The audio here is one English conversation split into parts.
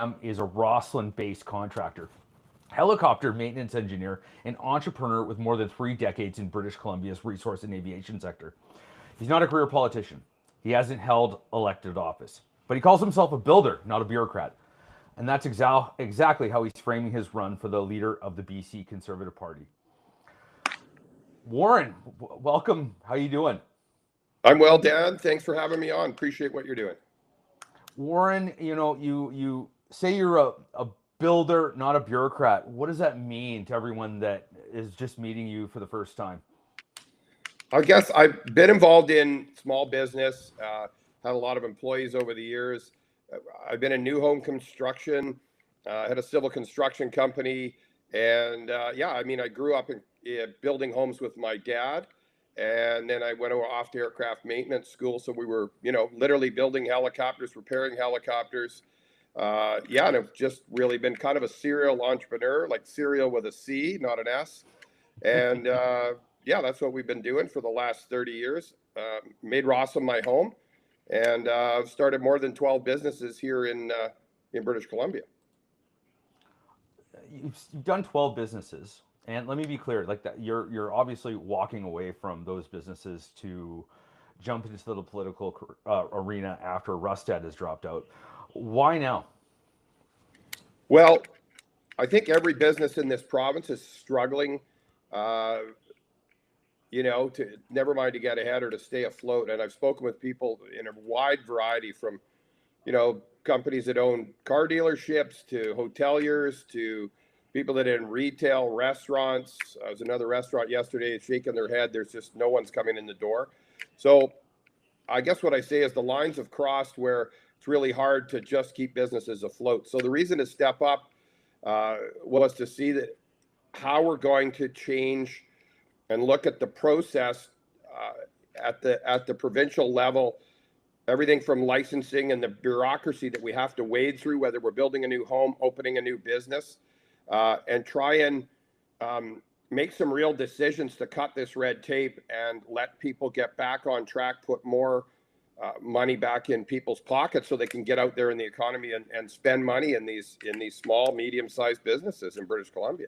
Hamm is a Rossland-based contractor, helicopter maintenance engineer, and entrepreneur with more than 3 decades in British Columbia's resource and aviation sector. He's not a career politician. He hasn't held elected office, but he calls himself a builder, not a bureaucrat. And that's exactly how he's framing his run for the leader of the BC Conservative Party. Warren, welcome. How you doing? I'm well, Dan. Thanks for having me on. Appreciate what you're doing. Warren, you say you're a builder, not a bureaucrat. What does that mean to everyone that is just meeting you for the first time? I guess I've been involved in small business, had a lot of employees over the years. I've been in new home construction, had a civil construction company. And I grew up in building homes with my dad. And then I went off to aircraft maintenance school. So we were, literally building helicopters, repairing helicopters. And I've just really been kind of a serial entrepreneur, like cereal with a C, not an S. And that's what we've been doing for the last 30 years. Made Rossland my home, and I've started more than 12 businesses here in British Columbia. You've done 12 businesses, and let me be clear, like that, you're obviously walking away from those businesses to jump into the political arena after Rustad has dropped out. Why now? Well, I think every business in this province is struggling, to never mind to get ahead or to stay afloat. And I've spoken with people in a wide variety from, companies that own car dealerships to hoteliers to people that are in retail, restaurants. I was in another restaurant yesterday shaking their head. There's just no one's coming in the door. So I guess what I say is the lines have crossed where it's really hard to just keep businesses afloat. So the reason to step up was to see that how we're going to change and look at the process at the provincial level, everything from licensing and the bureaucracy that we have to wade through, whether we're building a new home, opening a new business, and try and make some real decisions to cut this red tape and let people get back on track, put more money back in people's pockets so they can get out there in the economy and spend money in these small, medium-sized businesses in British Columbia.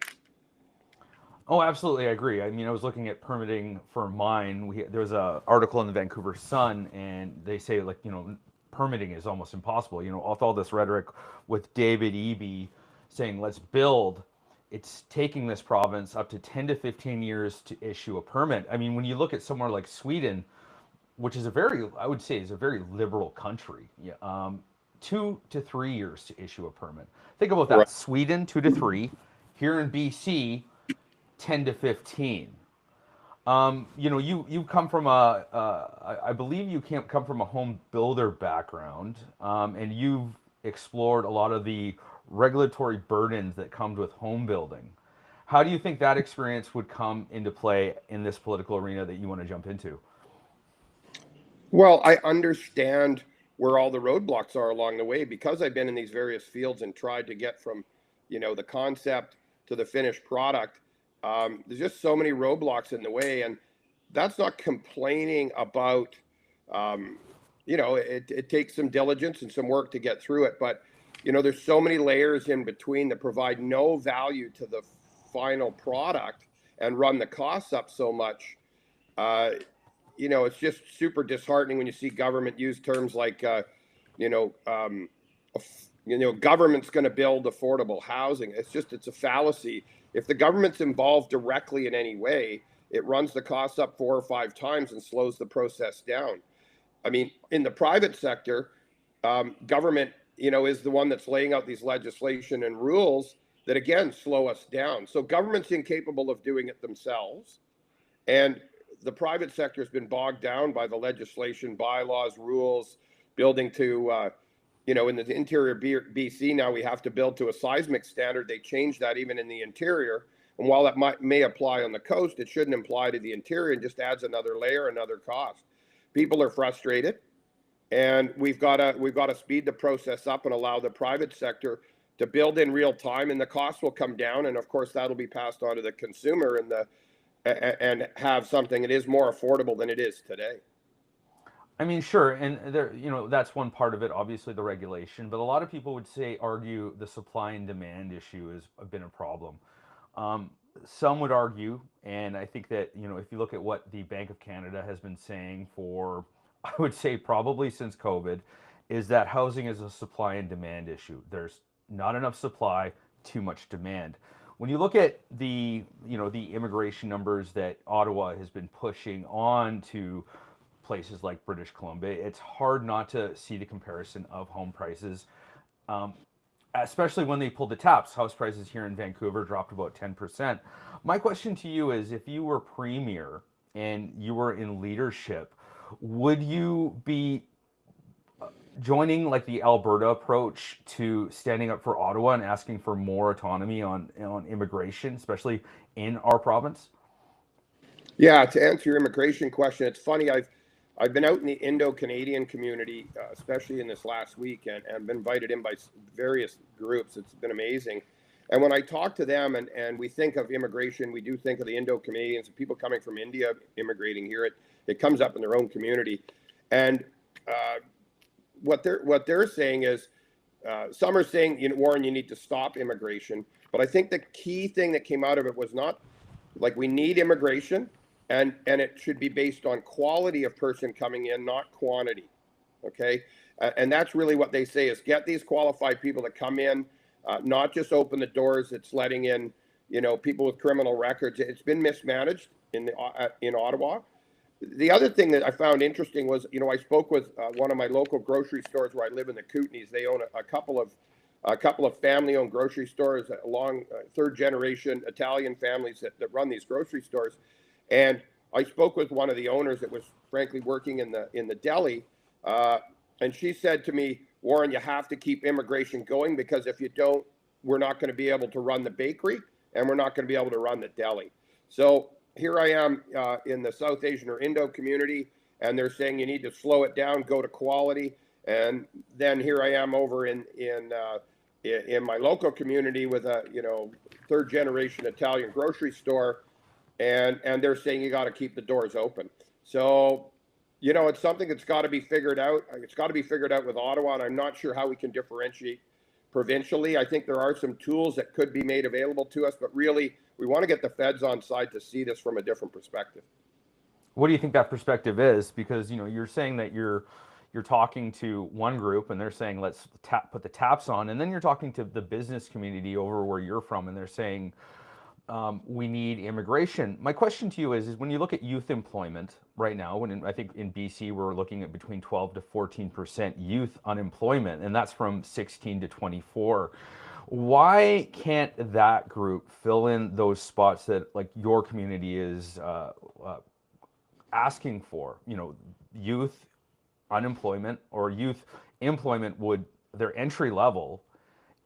Oh, absolutely, I agree. I mean, I was looking at permitting for mine. There was an article in the Vancouver Sun, and they say, permitting is almost impossible. With all this rhetoric with David Eby saying, let's build, it's taking this province up to 10 to 15 years to issue a permit. I mean, when you look at somewhere like Sweden, which is a very liberal country, 2 to 3 years to issue a permit. Think about that. Right. Sweden, 2 to 3. Here in BC, 10 to 15. You come from I believe you come from a home builder background, and you've explored a lot of the regulatory burdens that come with home building. How do you think that experience would come into play in this political arena that you want to jump into? Well, I understand where all the roadblocks are along the way because I've been in these various fields and tried to get from, the concept to the finished product. There's just so many roadblocks in the way, and that's not complaining about, it takes some diligence and some work to get through it. But, there's so many layers in between that provide no value to the final product and run the costs up so much. It's just super disheartening when you see government use terms like, government's going to build affordable housing. It's a fallacy. If the government's involved directly in any way, it runs the costs up 4 or 5 times and slows the process down. I mean, in the private sector, government, is the one that's laying out these legislation and rules that, again, slow us down. So government's incapable of doing it themselves. And the private sector has been bogged down by the legislation, bylaws, rules, building to, in the interior BC now we have to build to a seismic standard. They changed that even in the interior. And while that may apply on the coast, it shouldn't apply to the interior and just adds another layer, another cost. People are frustrated, and we've got to speed the process up and allow the private sector to build in real time, and the costs will come down. And of course, that'll be passed on to the consumer and have something that is more affordable than it is today. I mean, sure, and there, that's one part of it. Obviously, the regulation, but a lot of people would argue the supply and demand issue has been a problem. Um, some would argue, and I think that if you look at what the Bank of Canada has been saying for, I would say probably since COVID, is that housing is a supply and demand issue. There's not enough supply, too much demand. When you look at the immigration numbers that Ottawa has been pushing on to places like British Columbia, it's hard not to see the comparison of home prices, especially when they pulled the taps. House prices here in Vancouver dropped about 10%. My question to you is, if you were premier and you were in leadership, would you be joining like the Alberta approach to standing up for Ottawa and asking for more autonomy on immigration, especially in our province? Yeah, to answer your immigration question, it's funny. I've been out in the Indo-Canadian community, especially in this last week, and been invited in by various groups. It's been amazing. And when I talk to them and we think of immigration, we do think of the Indo-Canadians, people coming from India immigrating here. It comes up in their own community. And what they're saying is, some are saying, Warren, you need to stop immigration. But I think the key thing that came out of it was not like we need immigration, and it should be based on quality of person coming in, not quantity. Okay, and that's really what they say is get these qualified people to come in, not just open the doors. It's letting in, people with criminal records. It's been mismanaged in Ottawa. The other thing that I found interesting was, I spoke with one of my local grocery stores where I live in the Kootenays. They own a couple of family-owned grocery stores, along third generation Italian families that run these grocery stores. And I spoke with one of the owners that was frankly working in the deli, and she said to me, Warren, you have to keep immigration going, because if you don't, we're not going to be able to run the bakery, and we're not going to be able to run the deli. So here I am in the South Asian or Indo community, and they're saying you need to slow it down, go to quality. And then here I am over in my local community with a third generation Italian grocery store, and they're saying you got to keep the doors open. So it's something that's got to be figured out. It's got to be figured out with Ottawa, and I'm not sure how we can differentiate provincially. I think there are some tools that could be made available to us, but really we want to get the feds on side to see this from a different perspective. What do you think that perspective is? Because you're saying that you're talking to one group and they're saying let's put the taps on, and then you're talking to the business community over where you're from and they're saying we need immigration. My question to you is when you look at youth employment right now, when I think in BC we're looking at between 12 to 14% youth unemployment, and that's from 16 to 24. Why can't that group fill in those spots that like your community is asking for? Youth unemployment or youth employment would their entry level,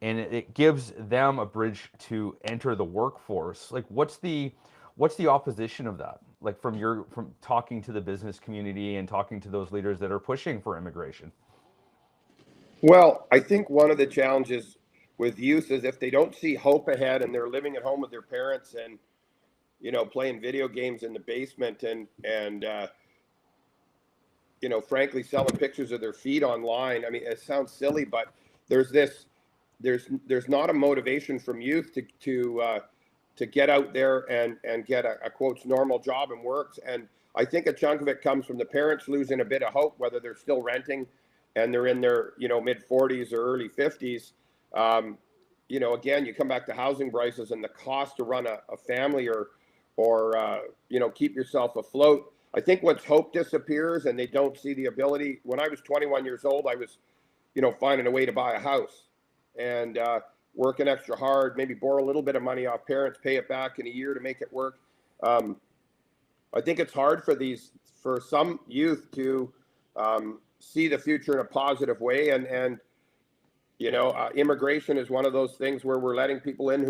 and it gives them a bridge to enter the workforce. Like what's the opposition of that, like from talking to the business community and talking to those leaders that are pushing for immigration? Well, I think one of the challenges with youth is if they don't see hope ahead and they're living at home with their parents and playing video games in the basement and frankly selling pictures of their feet online. I mean, it sounds silly, but there's not a motivation from youth to get out there and get a quotes normal job and works. And I think a chunk of it comes from the parents losing a bit of hope, whether they're still renting and they're in their mid 40s or early 50s. Again, you come back to housing prices and the cost to run a family or keep yourself afloat. I think once hope disappears and they don't see the ability. When I was 21 years old, I was finding a way to buy a house and working extra hard, maybe borrow a little bit of money off parents, pay it back in a year to make it work. I think it's hard for some youth to see the future in a positive way. And immigration is one of those things where we're letting people in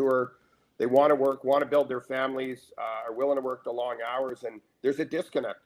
they want to work, want to build their families, are willing to work the long hours, and there's a disconnect.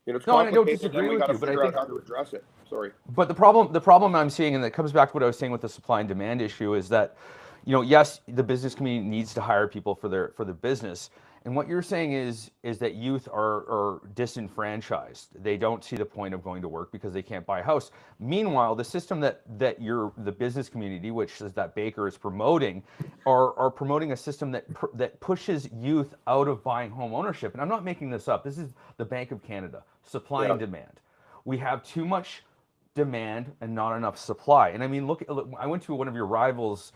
It's No, and I don't complicated, and disagree we with got to you, but I figure out think how to address it. Sorry. but the problem I'm seeing, and that comes back to what I was saying with the supply and demand issue, is that yes, the business community needs to hire people for their business, And what you're saying is that youth are disenfranchised. They don't see the point of going to work because they can't buy a house. Meanwhile, the system that the business community, which is that Baker is promoting, are promoting a system that pushes youth out of buying home ownership. And I'm not making this up. This is the Bank of Canada, supply Yeah. and demand. We have too much demand and not enough supply. And I mean, look, I went to one of your rivals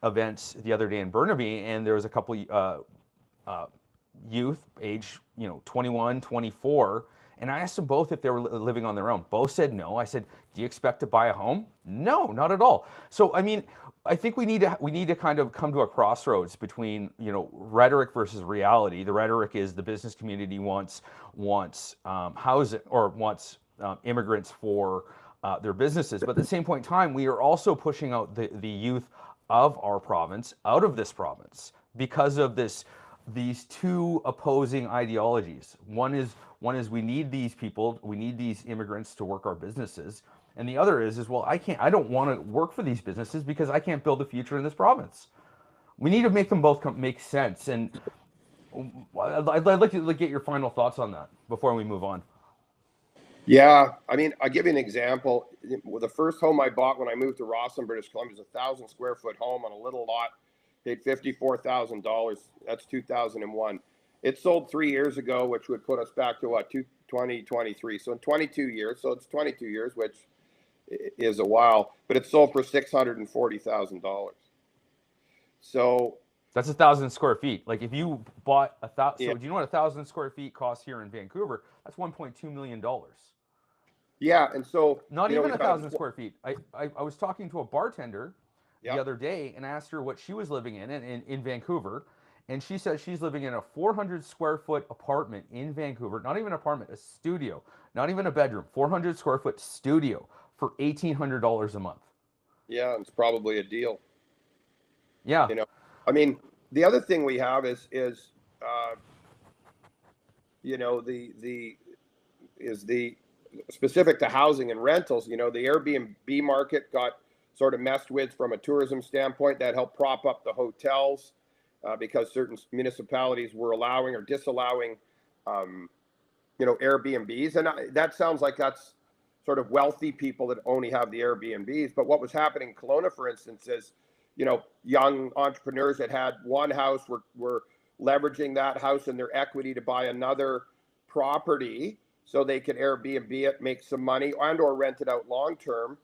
events the other day in Burnaby, and there was a couple youth, age 21, 24, and I asked them both if they were living on their own. Both said no. I said, "Do you expect to buy a home?" No, not at all. So I mean, I think we need to kind of come to a crossroads between rhetoric versus reality. The rhetoric is the business community wants housing or wants immigrants for their businesses, but at the same point in time, we are also pushing out the youth of our province out of this province because of these two opposing ideologies. One is we need these people, we need these immigrants to work our businesses, and the other is well, I don't want to work for these businesses because I can't build a future in this province. We need to make them both make sense, and I'd like to get your final thoughts on that before we move on. Yeah, I mean, I'll give you an example. The first home I bought when I moved to Rossland, British Columbia, was 1,000 square foot home on a little lot. Paid $54,000. That's 2001. It sold 3 years ago, which would put us back to what, 2023. So in 22 years, so it's 22 years, which is a while, but it sold for $640,000. So that's 1,000 square feet. Like if you bought yeah, so do you know what 1,000 square feet costs here in Vancouver? That's $1.2 million. yeah, and so Not even we've a had thousand square feet. I was talking to a bartender the yeah, other day and asked her what she was living in Vancouver, and she said she's living in a 400 square foot apartment in Vancouver. Not even an apartment, a studio, not even a bedroom. 400 square foot studio for $1,800 a month. yeah, it's probably a deal. Yeah, You know, I mean, the other thing we have is uh, the is the specific to housing and rentals. The Airbnb market got sort of messed with from a tourism standpoint. That helped prop up the hotels because certain municipalities were allowing or disallowing, Airbnbs. And that sounds like that's sort of wealthy people that only have the Airbnbs. But what was happening in Kelowna, for instance, is, young entrepreneurs that had one house were leveraging that house and their equity to buy another property so they could Airbnb it, make some money, and or rent it out long term.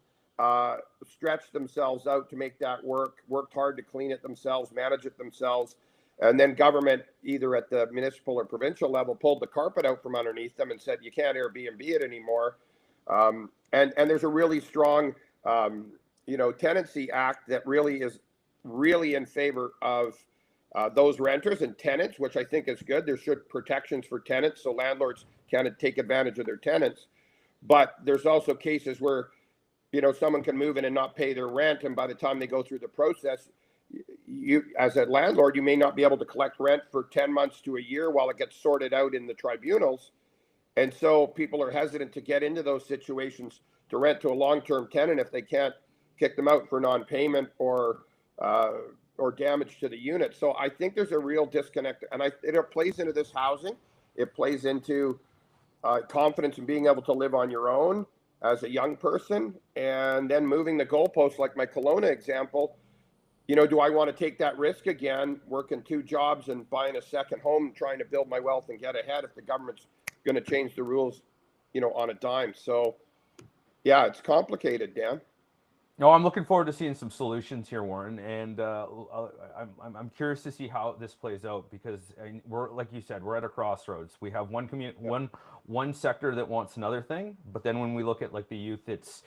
Stretched themselves out to make that work. Worked hard to clean it themselves, manage it themselves, and then government, either at the municipal or provincial level, pulled the carpet out from underneath them and said you can't Airbnb it anymore. And there's a really strong tenancy act that really is really in favor of those renters and tenants, which I think is good. There should protections for tenants so landlords can take advantage of their tenants. But there's also cases where, someone can move in and not pay their rent. And by the time they go through the process, you, as a landlord, you may not be able to collect rent for 10 months to a year while it gets sorted out in the tribunals. And so people are hesitant to get into those situations to rent to a long-term tenant if they can't kick them out for non-payment or damage to the unit. So I think there's a real disconnect, and it plays into this housing. It plays into confidence in being able to live on your own as a young person, and then moving the goalposts, like my Kelowna example. Do I want to take that risk again, working two jobs and buying a second home, trying to build my wealth and get ahead if the government's going to change the rules, on a dime? So, yeah, it's complicated, Dan. no, I'm looking forward to seeing some solutions here, Warren, and I'm curious to see how this plays out because we're, like you said, we're at a crossroads. We have one sector that wants another thing, but then when we look at like the youth, it's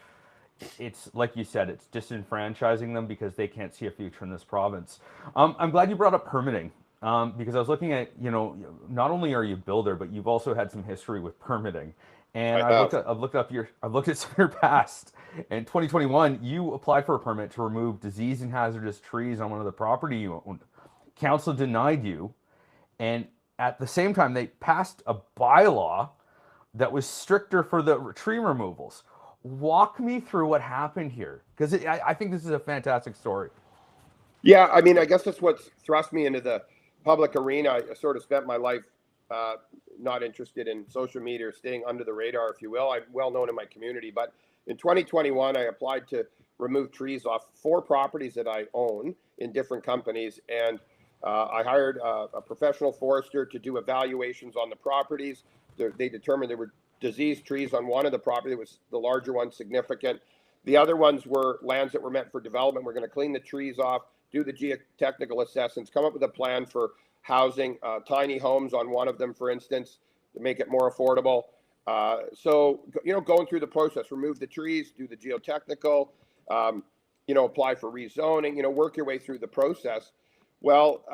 like you said, it's disenfranchising them because they can't see a future in this province. I'm glad you brought up permitting because I was looking at, not only are you a builder, but you've also had some history with permitting. And I have. I've looked at some of your past. In 2021, you applied for a permit to remove disease and hazardous trees on one of the property you owned. Council denied you, and at the same time, they passed a bylaw that was stricter for the tree removals. Walk me through what happened here, because I think this is a fantastic story. Yeah, I mean, I guess that's what's thrust me into the public arena, I sort of spent my life not interested in social media or staying under the radar, if you will. I'm well known in my community, but in 2021, I applied to remove trees off 4 properties that I own in different companies, and I hired a professional forester to do evaluations on the properties. They determined there were diseased trees on one of the property. It was the larger one, significant. The other ones were lands that were meant for development. We're going to clean the trees off, do the geotechnical assessments, come up with a plan for housing, tiny homes on one of them, for instance, to make it more affordable. So, going through the process, remove the trees, do the geotechnical, apply for rezoning, work your way through the process. Well,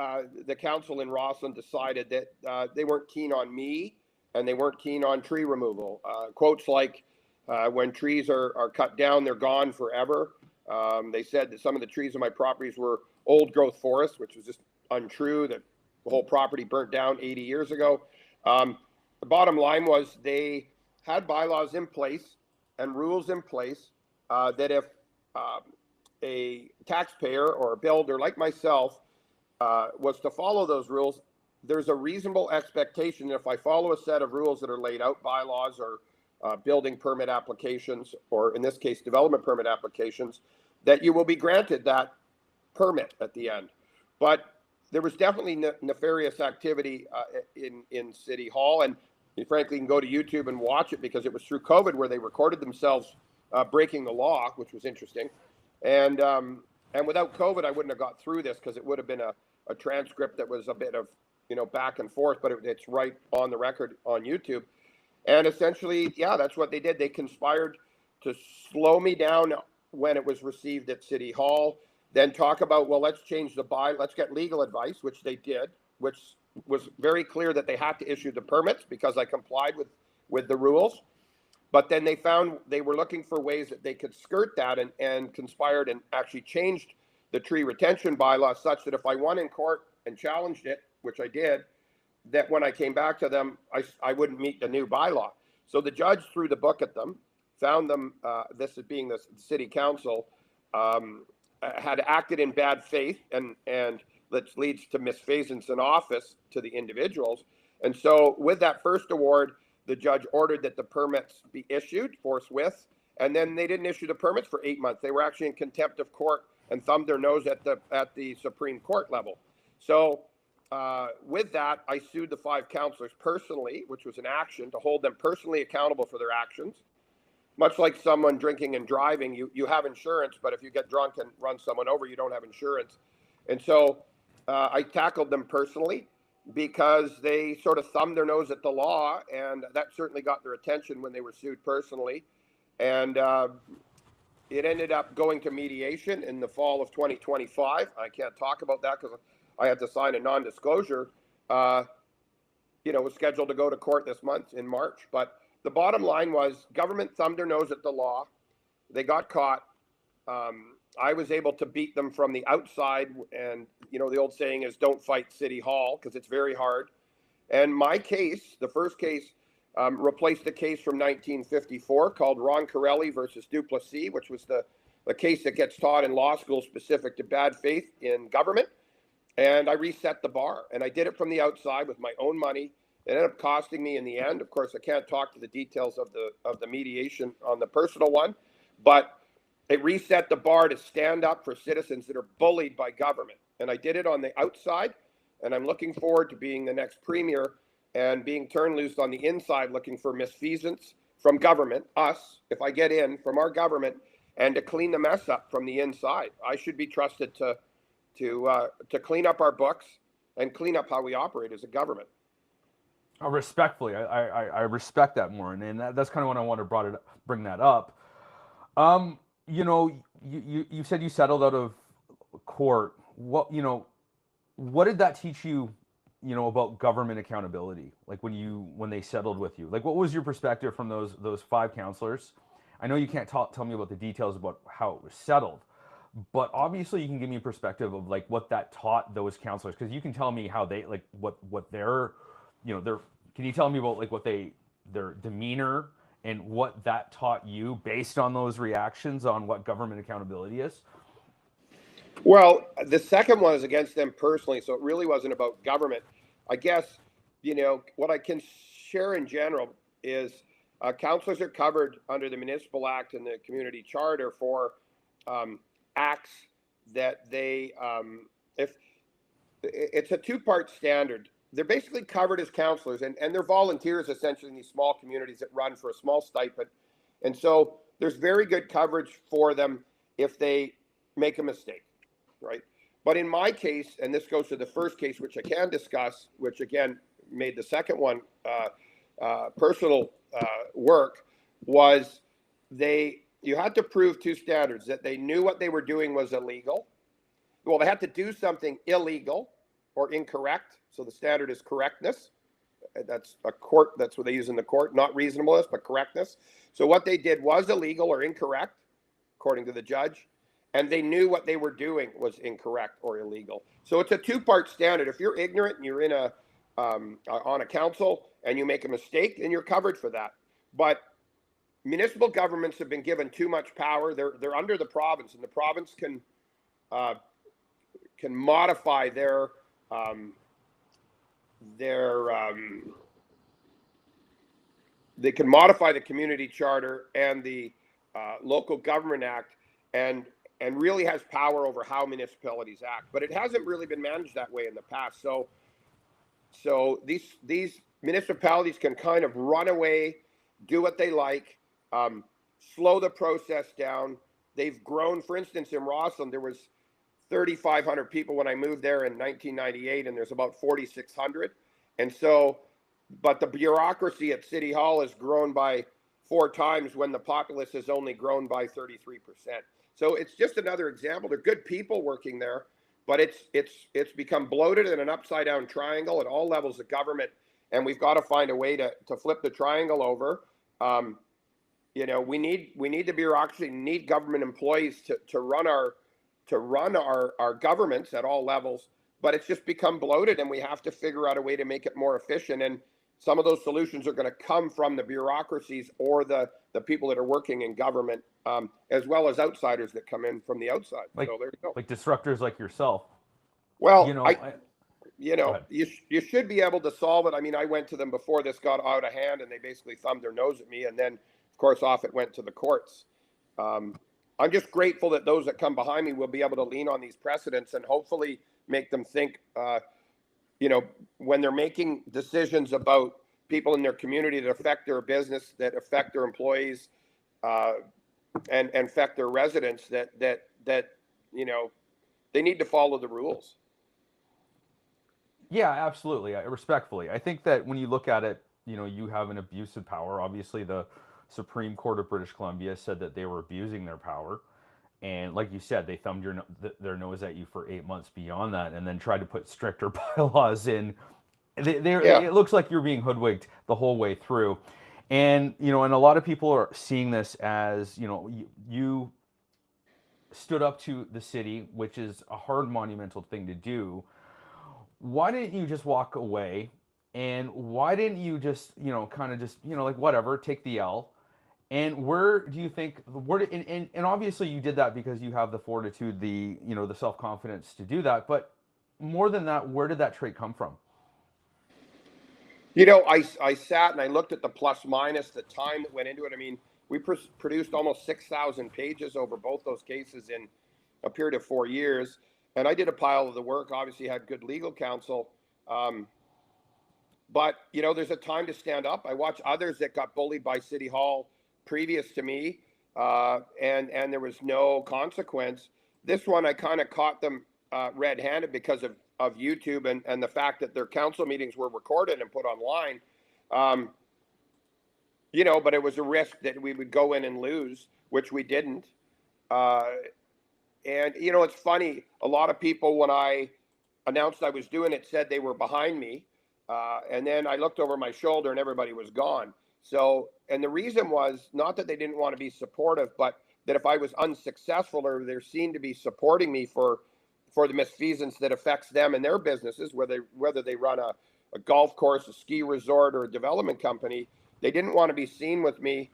the council in Rossland decided that they weren't keen on me and they weren't keen on tree removal. Quotes like, when trees are cut down, they're gone forever. They said that some of the trees on my properties were old growth forests, which was just untrue, that the whole property burnt down 80 years ago. The bottom line was they had bylaws in place and rules in place that if a taxpayer or a builder like myself was to follow those rules, there's a reasonable expectation that if I follow a set of rules that are laid out, bylaws or building permit applications, or in this case, development permit applications, that you will be granted that permit at the end. But there was definitely nefarious activity in City Hall, and frankly, you can go to YouTube and watch it because it was through COVID where they recorded themselves breaking the law, which was interesting. And without COVID, I wouldn't have got through this because it would have been a transcript that was a bit of back and forth, but it's right on the record on YouTube. And essentially, yeah, that's what they did. They conspired to slow me down when it was received at City Hall, then talk about, well, let's change the let's get legal advice, which they did, which was very clear that they had to issue the permits because I complied with the rules. But then they found they were looking for ways that they could skirt that and conspired and actually changed the tree retention bylaw such that if I won in court and challenged it, which I did, that when I came back to them, I wouldn't meet the new bylaw. So the judge threw the book at them, found them, this as being the city council, had acted in bad faith, and that leads to misfeasance in office to the individuals. And so with that first award, the judge ordered that the permits be issued forthwith, and then they didn't issue the permits for 8 months. They were actually in contempt of court and thumbed their nose at the Supreme Court level. So with that, I sued the 5 councillors personally, which was an action to hold them personally accountable for their actions. Much like someone drinking and driving, you have insurance, but if you get drunk and run someone over, you don't have insurance. And so I tackled them personally because they sort of thumbed their nose at the law, and that certainly got their attention when they were sued personally. And it ended up going to mediation in the fall of 2025. I can't talk about that because I had to sign a non-disclosure. It was scheduled to go to court this month in March. But the bottom line was government thumbed their nose at the law. They got caught. I was able to beat them from the outside. And, the old saying is don't fight City Hall because it's very hard. And my case, the first case, replaced a case from 1954 called Ron Corelli versus Duplessis, which was the case that gets taught in law school specific to bad faith in government. And I reset the bar, and I did it from the outside with my own money. It ended up costing me in the end. Of course, I can't talk to the details of the mediation on the personal one, but it reset the bar to stand up for citizens that are bullied by government. And I did it on the outside, and I'm looking forward to being the next premier and being turned loose on the inside, looking for misfeasance from government, us, if I get in, from our government, and to clean the mess up from the inside. I should be trusted to clean up our books and clean up how we operate as a government. Respectfully, I respect that more, and that's kind of when I want to bring that up. You said you settled out of court. What did that teach you, about government accountability? Like when they settled with you, like what was your perspective from those 5 counselors? I know you can't tell me about the details about how it was settled, but obviously you can give me a perspective of like what that taught those counselors, because you can tell me how they like what their can you tell me about like what their demeanor and what that taught you based on those reactions on what government accountability is? Well, the second one is against them personally, so it really wasn't about government. I guess, what I can share in general is councillors are covered under the Municipal Act and the Community Charter for acts that if it's a two-part standard. They're basically covered as councillors, and they're volunteers essentially in these small communities that run for a small stipend. And so there's very good coverage for them if they make a mistake, right? But in my case, and this goes to the first case, which I can discuss, which again made the second one personal work, was you had to prove two standards: that they knew what they were doing was illegal. Well, they had to do something illegal or incorrect. So the standard is correctness. That's what they use in the court, not reasonableness, but correctness. So what they did was illegal or incorrect, according to the judge, and they knew what they were doing was incorrect or illegal. So it's a two-part standard. If you're ignorant and you're on a council and you make a mistake, then you're covered for that. But municipal governments have been given too much power. They're under the province, and the province can modify they can modify the Community Charter and the Local Government Act, and really has power over how municipalities act. But it hasn't really been managed that way in the past. So these municipalities can kind of run away, do what they like, slow the process down. They've grown. For instance, in Rossland, there was 3,500 people when I moved there in 1998, and there's about 4,600. And so, but the bureaucracy at City Hall has grown by 4 times when the populace has only grown by 33%. So it's just another example. They're good people working there, but it's become bloated in an upside down triangle at all levels of government, and we've got to find a way to flip the triangle over. We need the bureaucracy, need government employees to run our governments at all levels, but it's just become bloated, and we have to figure out a way to make it more efficient. And some of those solutions are going to come from the bureaucracies or the people that are working in government, as well as outsiders that come in from the outside. So there you go. Like disruptors like yourself. Well, Go ahead. you should be able to solve it. I mean, I went to them before this got out of hand, and they basically thumbed their nose at me, and then, of course, off it went to the courts. I'm just grateful that those that come behind me will be able to lean on these precedents and hopefully make them think, when they're making decisions about people in their community that affect their business, that affect their employees, and affect their residents, that they need to follow the rules. Yeah, absolutely. Respectfully, I think that when you look at it, you have an abuse of power. Obviously, the Supreme Court of British Columbia said that they were abusing their power. And like you said, they thumbed their nose at you for 8 months beyond that, and then tried to put stricter bylaws in. It looks like you're being hoodwinked the whole way through. And, and a lot of people are seeing this as, you stood up to the city, which is a hard, monumental thing to do. Why didn't you just walk away? And why didn't you just, kind of just, like whatever, take the L? And where do you think, and obviously you did that because you have the fortitude, the self-confidence to do that. But more than that, where did that trait come from? I sat and I looked at the plus minus, the time that went into it. I mean, we produced almost 6,000 pages over both those cases in a period of 4 years. And I did a pile of the work, obviously had good legal counsel. But, there's a time to stand up. I watch others that got bullied by City Hall previous to me, and there was no consequence. This one, I kind of caught them red-handed because of YouTube and the fact that their council meetings were recorded and put online. But it was a risk that we would go in and lose, which we didn't. And, it's funny, a lot of people, when I announced I was doing it, said they were behind me. And then I looked over my shoulder and everybody was gone. So, and the reason was not that they didn't want to be supportive, but that if I was unsuccessful or they're seen to be supporting me for the misfeasance that affects them and their businesses, whether they run a golf course, a ski resort, or a development company, they didn't want to be seen with me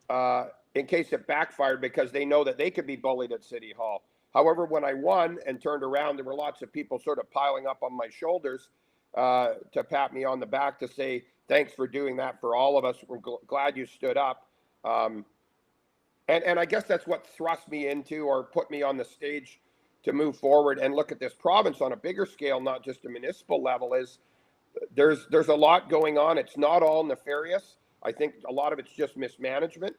in case it backfired, because they know that they could be bullied at City Hall. However, when I won and turned around, there were lots of people sort of piling up on my shoulders to pat me on the back to say, thanks for doing that for all of us. We're glad you stood up. And I guess that's what thrust me into or put me on the stage to move forward and look at this province on a bigger scale, not just a municipal level. Is there's a lot going on. It's not all nefarious. I think a lot of it's just mismanagement.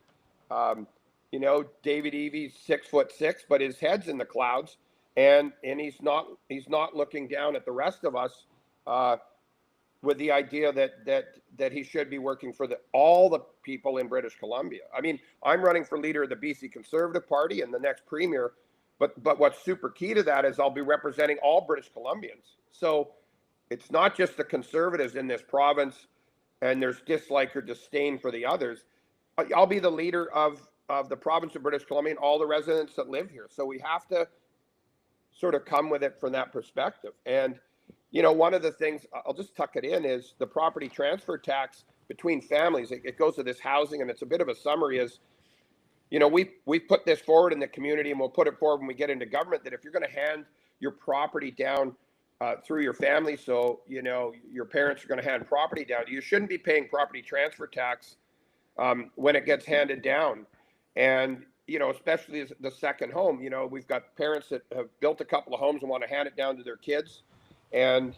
You know, David Evy's 6'6", but his head's in the clouds, and he's not looking down at the rest of us with the idea that he should be working for all the people in British Columbia. I mean, I'm running for leader of the BC Conservative Party and the next premier, but what's super key to that is I'll be representing all British Columbians. So it's not just the Conservatives in this province, and there's dislike or disdain for the others. I'll be the leader of the province of British Columbia and all the residents that live here. So we have to sort of come with it from that perspective. And, you know, one of the things, I'll just tuck it in, is the property transfer tax between families. It goes to this housing, and it's a bit of a summary is, you know, we put this forward in the community, and we'll put it forward when we get into government, that if you're going to hand your property down through your family, so, you know, your parents are going to hand property down, you shouldn't be paying property transfer tax when it gets handed down. And, you know, especially as the second home, you know, we've got parents that have built a couple of homes and want to hand it down to their kids. And,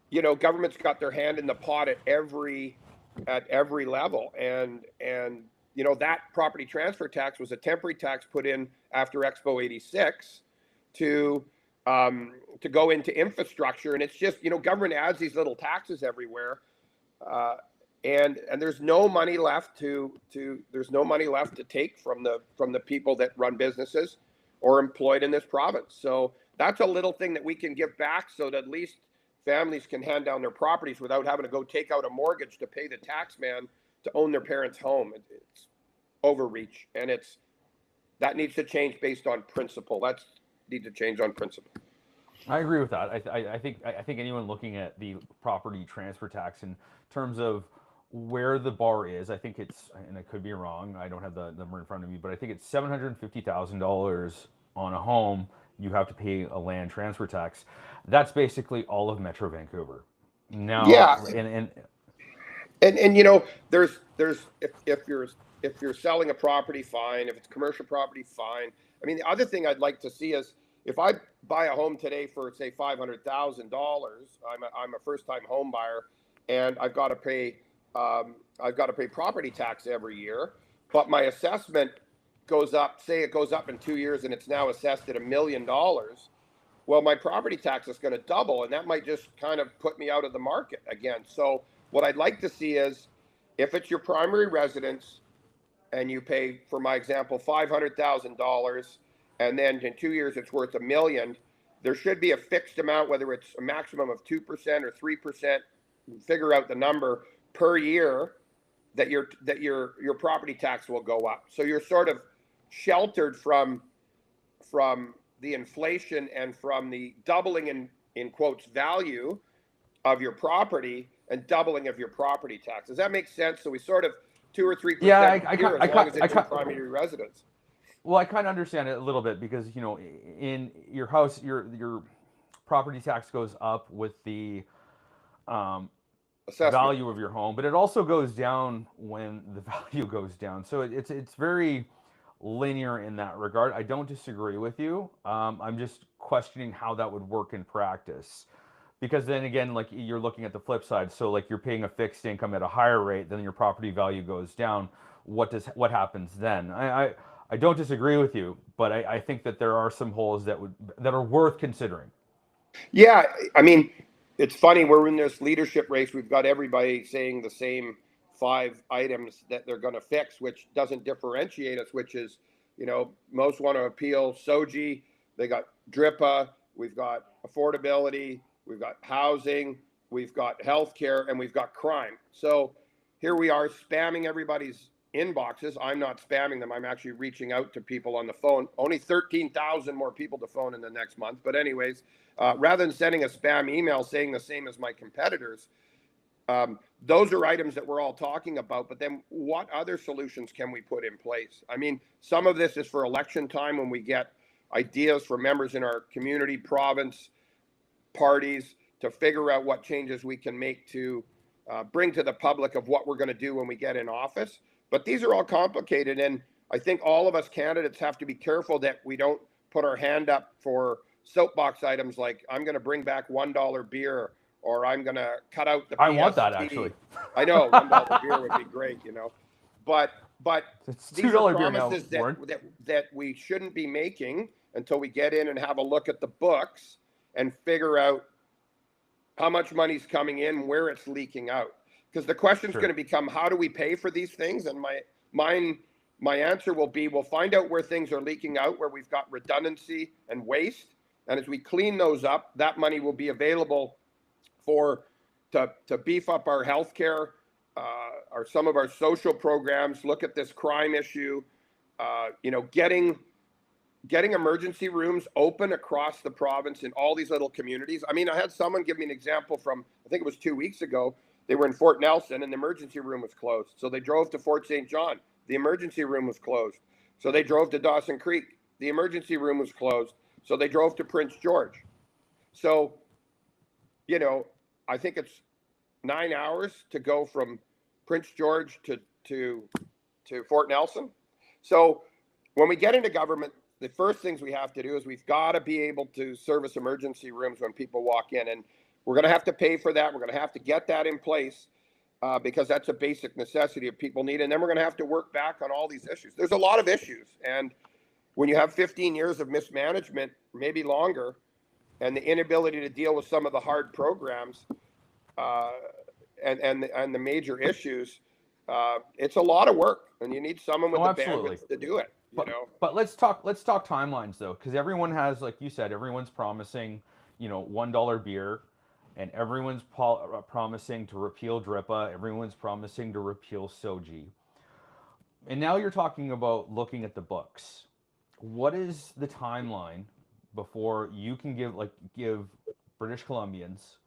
you know, government's got their hand in the pot at every level. And, you know, that property transfer tax was a temporary tax put in after Expo 86 to go into infrastructure. And it's just, you know, government adds these little taxes everywhere. And there's no money left to take from the people that run businesses or employed in this province. So that's a little thing that we can give back, so that at least families can hand down their properties without having to go take out a mortgage to pay the tax man to own their parents' home. It's overreach, and that needs to change based on principle. That needs to change on principle. I agree with that. I think anyone looking at the property transfer tax in terms of where the bar is, I think it's, and I could be wrong, I don't have the number in front of me, but I think it's $750,000 on a home. You have to pay a land transfer tax. That's basically all of Metro Vancouver. Now, yeah, and you know, there's if you're selling a property, fine. If it's commercial property, fine. I mean, the other thing I'd like to see is, if I buy a home today for, say, $500,000, I'm a first-time home buyer, and I've got to pay property tax every year, but my assessment goes up. Say it goes up in 2 years, and it's now assessed at $1 million. Well, my property tax is going to double, and that might just kind of put me out of the market again. So what I'd like to see is, if it's your primary residence, and you pay, for my example, $500,000. And then in 2 years it's worth $1 million, there should be a fixed amount, whether it's a maximum of 2% or 3%, figure out the number per year, that your property tax will go up. So you're sort of sheltered from the inflation and from the doubling in quotes value of your property and doubling of your property tax. Does that make sense? So we sort of 2 or 3% as long as it's your primary residence. Well, I kind of understand it a little bit, because, you know, in your house, your property tax goes up with the value of your home, but it also goes down when the value goes down. So it's very linear in that regard. I don't disagree with you. I'm just questioning how that would work in practice, because then again, like, you're looking at the flip side. So like, you're paying a fixed income at a higher rate, then your property value goes down. What happens then? I don't disagree with you, but I think that there are some holes that are worth considering. Yeah, I mean, it's funny, we're in this leadership race. We've got everybody saying the same 5 items that they're going to fix, which doesn't differentiate us, which is, you know, most want to appeal SOGI, they got DRIPA, we've got affordability, we've got housing, we've got healthcare, and we've got crime. So here we are spamming everybody's inboxes. I'm not spamming them. I'm actually reaching out to people on the phone. Only 13,000 more people to phone in the next month. But anyways, rather than sending a spam email saying the same as my competitors, Those are items that we're all talking about, but then what other solutions can we put in place? I mean, some of this is for election time when we get ideas from members in our community, province, parties to figure out what changes we can make to bring to the public of what we're going to do when we get in office. But these are all complicated, and I think all of us candidates have to be careful that we don't put our hand up for soapbox items like I'm going to bring back $1 beer, or I'm going to cut out the I PST. want that actually. I know $1 beer would be great, you know, but It's these are $2 beer now, promises Warren. that we shouldn't be making until we get in and have a look at the books and figure out how much money's coming in, where it's leaking out. Because the question is going to become, how do we pay for these things? And my answer will be, we'll find out where things are leaking out, where we've got redundancy and waste. And as we clean those up, that money will be available to beef up our healthcare, or some of our social programs, look at this crime issue, you know, getting emergency rooms open across the province in all these little communities. I mean, I had someone give me an example from, I think it was 2 weeks ago. They were in Fort Nelson and the emergency room was closed. So they drove to Fort St. John. The emergency room was closed. So they drove to Dawson Creek. The emergency room was closed. So they drove to Prince George. So, you know, I think it's 9 hours to go from Prince George to Fort Nelson. So when we get into government, the first things we have to do is we've got to be able to service emergency rooms when people walk in. And we're going to have to pay for that. We're going to have to get that in place because that's a basic necessity of people need. And then we're going to have to work back on all these issues. There's a lot of issues. And when you have 15 years of mismanagement, maybe longer, and the inability to deal with some of the hard programs and the major issues, it's a lot of work. And you need someone with the bandwidth to do it. But let's talk timelines though, because everyone has, like you said, everyone's promising, you know, $1 beer, and everyone's promising to repeal DRIPA, everyone's promising to repeal SOGI, and now you're talking about looking at the books. What is the timeline before you can give British Columbians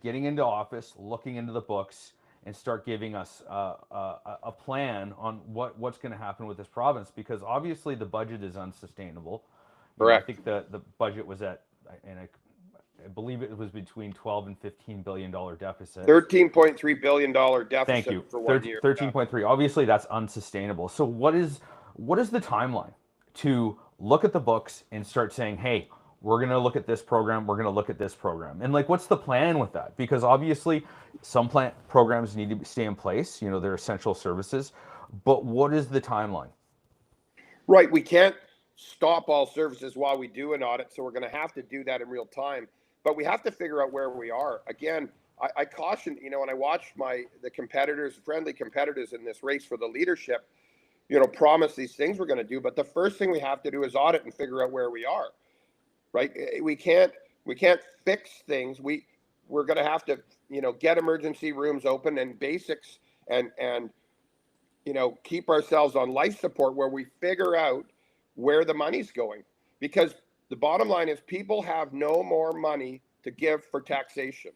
getting into office, looking into the books, and start giving us a plan on what's going to happen with this province? Because obviously the budget is unsustainable. Correct. I think the budget was at, and I believe it was between 12 and $15 billion deficit. $13.3 billion deficit. Thank you. For 1 year. 13.3. Obviously that's unsustainable. So what is the timeline to look at the books and start saying, hey, we're going to look at this program, we're going to look at this program? And like, what's the plan with that? Because obviously some programs need to stay in place, you know, they're essential services, but what is the timeline? Right. We can't stop all services while we do an audit. So we're going to have to do that in real time, but we have to figure out where we are. Again, I caution, you know, when I watch the friendly competitors in this race for the leadership, you know, promise these things we're going to do. But the first thing we have to do is audit and figure out where we are. Right. We can't fix things. We're going to have to, you know, get emergency rooms open and basics and, you know, keep ourselves on life support where we figure out where the money's going, because the bottom line is people have no more money to give for taxation.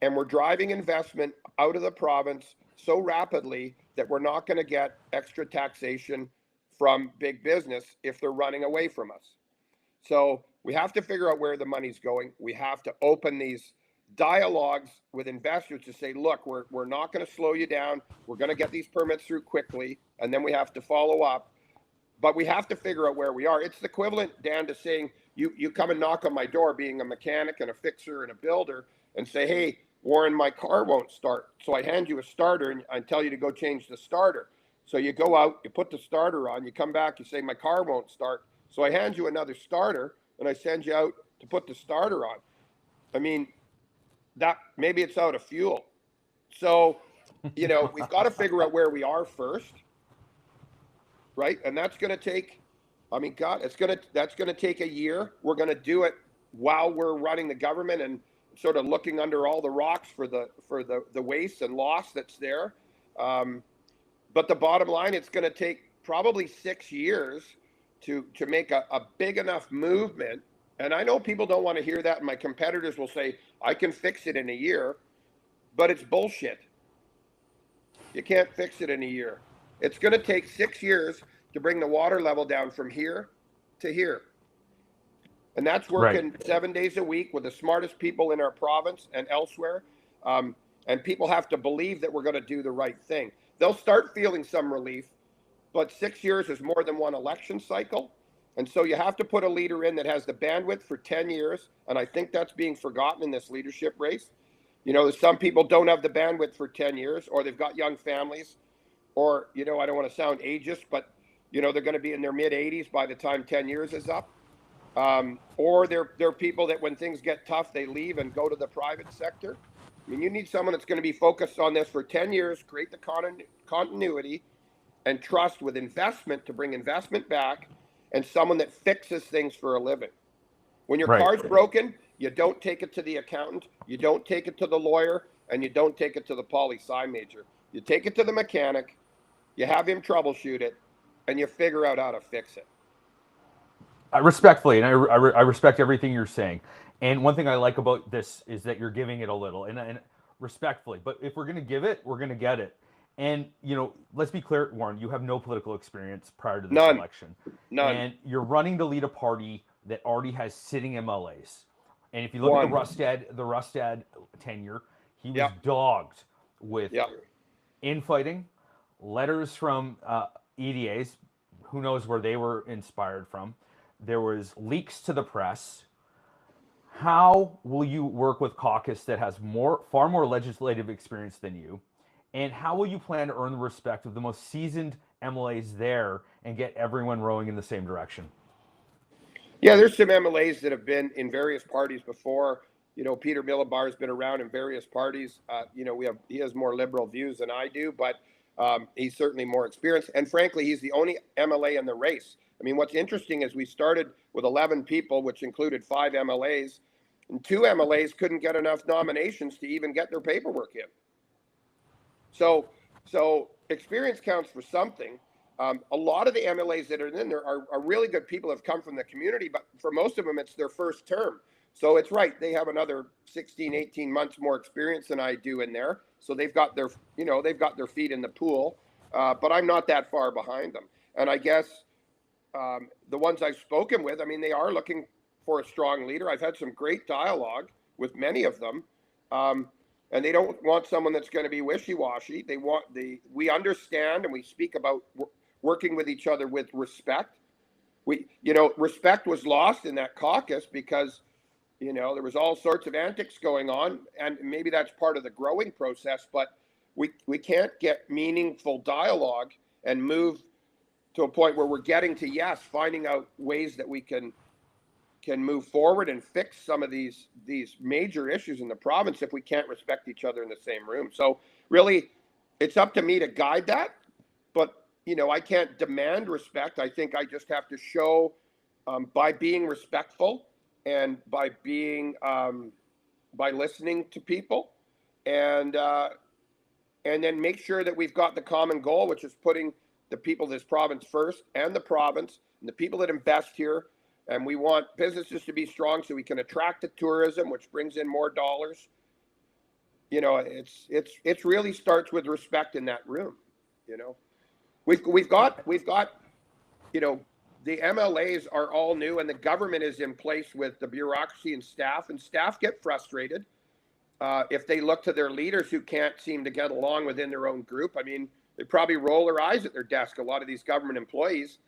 And we're driving investment out of the province so rapidly that we're not going to get extra taxation from big business if they're running away from us. So we have to figure out where the money's going. We have to open these dialogues with investors to say, look, we're not going to slow you down. We're going to get these permits through quickly, and then we have to follow up. But we have to figure out where we are. It's the equivalent, Dan, to saying you come and knock on my door, being a mechanic and a fixer and a builder, and say, hey, Warren, my car won't start. So I hand you a starter and I tell you to go change the starter. So you go out, you put the starter on, you come back, you say, my car won't start. So I hand you another starter and I send you out to put the starter on. I mean, that maybe it's out of fuel. So, you know, we've got to figure out where we are first. Right. And that's going to take, I mean, God, that's going to take a year. We're going to do it while we're running the government and sort of looking under all the rocks for the waste and loss that's there. But the bottom line, it's going to take probably 6 years to make a big enough movement. And I know people don't want to hear that. And my competitors will say, I can fix it in a year. but it's bullshit. You can't fix it in a year. It's going to take 6 years to bring the water level down from here to here. And that's Right. working 7 days a week with the smartest people in our province and elsewhere. And people have to believe that we're going to do the right thing. They'll start feeling some relief, but 6 years is more than one election cycle. And so you have to put a leader in that has the bandwidth for 10 years. And I think that's being forgotten in this leadership race. You know, some people don't have the bandwidth for 10 years, or they've got young families, or, you know, I don't want to sound ageist, but, you know, they're going to be in their mid 80s by the time 10 years is up. Or they're people that when things get tough, they leave and go to the private sector. I mean, you need someone that's going to be focused on this for 10 years, create the continuity and trust with investment to bring investment back, and someone that fixes things for a living. When your Right. car's broken, you don't take it to the accountant, you don't take it to the lawyer, and you don't take it to the poli-sci major. You take it to the mechanic, you have him troubleshoot it, and you figure out how to fix it. Respectfully, and I respect everything you're saying. And one thing I like about this is that you're giving it a little, and respectfully. But if we're going to give it, we're going to get it. And you know, let's be clear, Warren. You have no political experience prior to this None. election, None. and you're running to lead a party that already has sitting MLAs. And if you look One. at the Rustad tenure, he was Yep. dogged with Yep. infighting, letters from EDAs, who knows where they were inspired from. There was leaks to the press. How will you work with caucus that has far more legislative experience than you? And how will you plan to earn the respect of the most seasoned MLAs there and get everyone rowing in the same direction? Yeah, there's some MLAs that have been in various parties before. You know, Peter Millibar has been around in various parties. You know, he has more liberal views than I do, but he's certainly more experienced. And frankly, he's the only MLA in the race. I mean, what's interesting is we started with 11 people, which included 5 MLAs, and 2 MLAs couldn't get enough nominations to even get their paperwork in. So experience counts for something. A lot of the MLAs that are in there are really good people, have come from the community, but for most of them, it's their first term. So it's right. They have another 16, 18 months more experience than I do in there. So they've got their feet in the pool, but I'm not that far behind them. And I guess the ones I've spoken with, I mean, they are looking for a strong leader. I've had some great dialogue with many of them. And they don't want someone that's going to be wishy-washy. We understand and we speak about working with each other with respect. Respect was lost in that caucus because, you know, there was all sorts of antics going on, and maybe that's part of the growing process, but we can't get meaningful dialogue and move to a point where we're getting to, finding out ways that we can move forward and fix some of these major issues in the province if we can't respect each other in the same room. So really, it's up to me to guide that. But, you know, I can't demand respect. I think I just have to show by being respectful and by being by listening to people, and then make sure that we've got the common goal, which is putting the people of this province first, and the province and the people that invest here. And we want businesses to be strong so we can attract the tourism, which brings in more dollars. You know, it's really starts with respect in that room. You know, we've got, you know, the MLAs are all new, and the government is in place with the bureaucracy and staff get frustrated if they look to their leaders who can't seem to get along within their own group. I mean, they probably roll their eyes at their desk, a lot of these government employees.